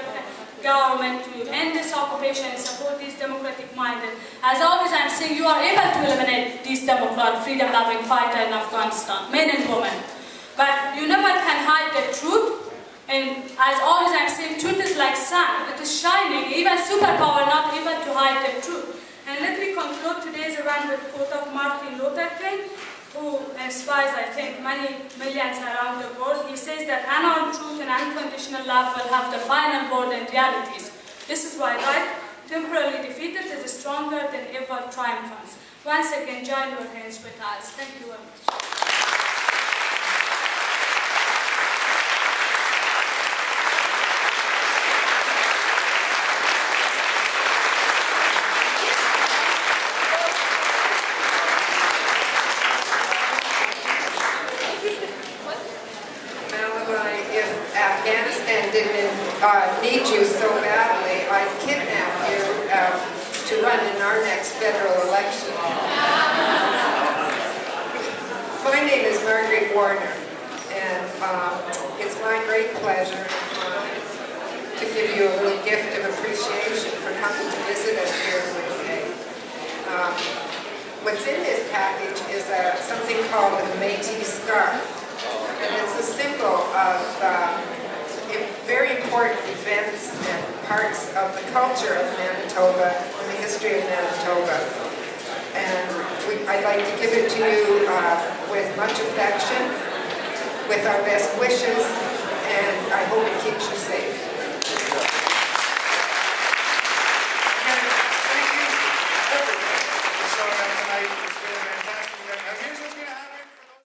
government to end this occupation and support these democratic-minded. As always, I'm saying you are able to eliminate these Democrat, freedom-loving fighters in Afghanistan, men and women. But you never can hide the truth. And as always, I'm saying truth is like sun. It is shining. Even superpower not able to hide the truth. And let me conclude today's event with a quote of Martin Luther King, who inspires, I think, many millions around the world. He says that unarmed truth and unconditional love will have the final word in realities. This is why right, temporarily defeated, is stronger than ever triumphant. Once again, join your hands with us. Thank you very much. Malalai, if Afghanistan didn't need you so badly, I'd kidnap you to run in our next federal election. My name is Margaret Warner, and it's my great pleasure to give you a little gift of appreciation for coming to visit us here in Winnipeg. What's in this package is something called a Métis scarf, and it's a symbol of very important events and parts of the culture of Manitoba and the history of Manitoba. And I'd like to give it to you with much affection, with our best wishes,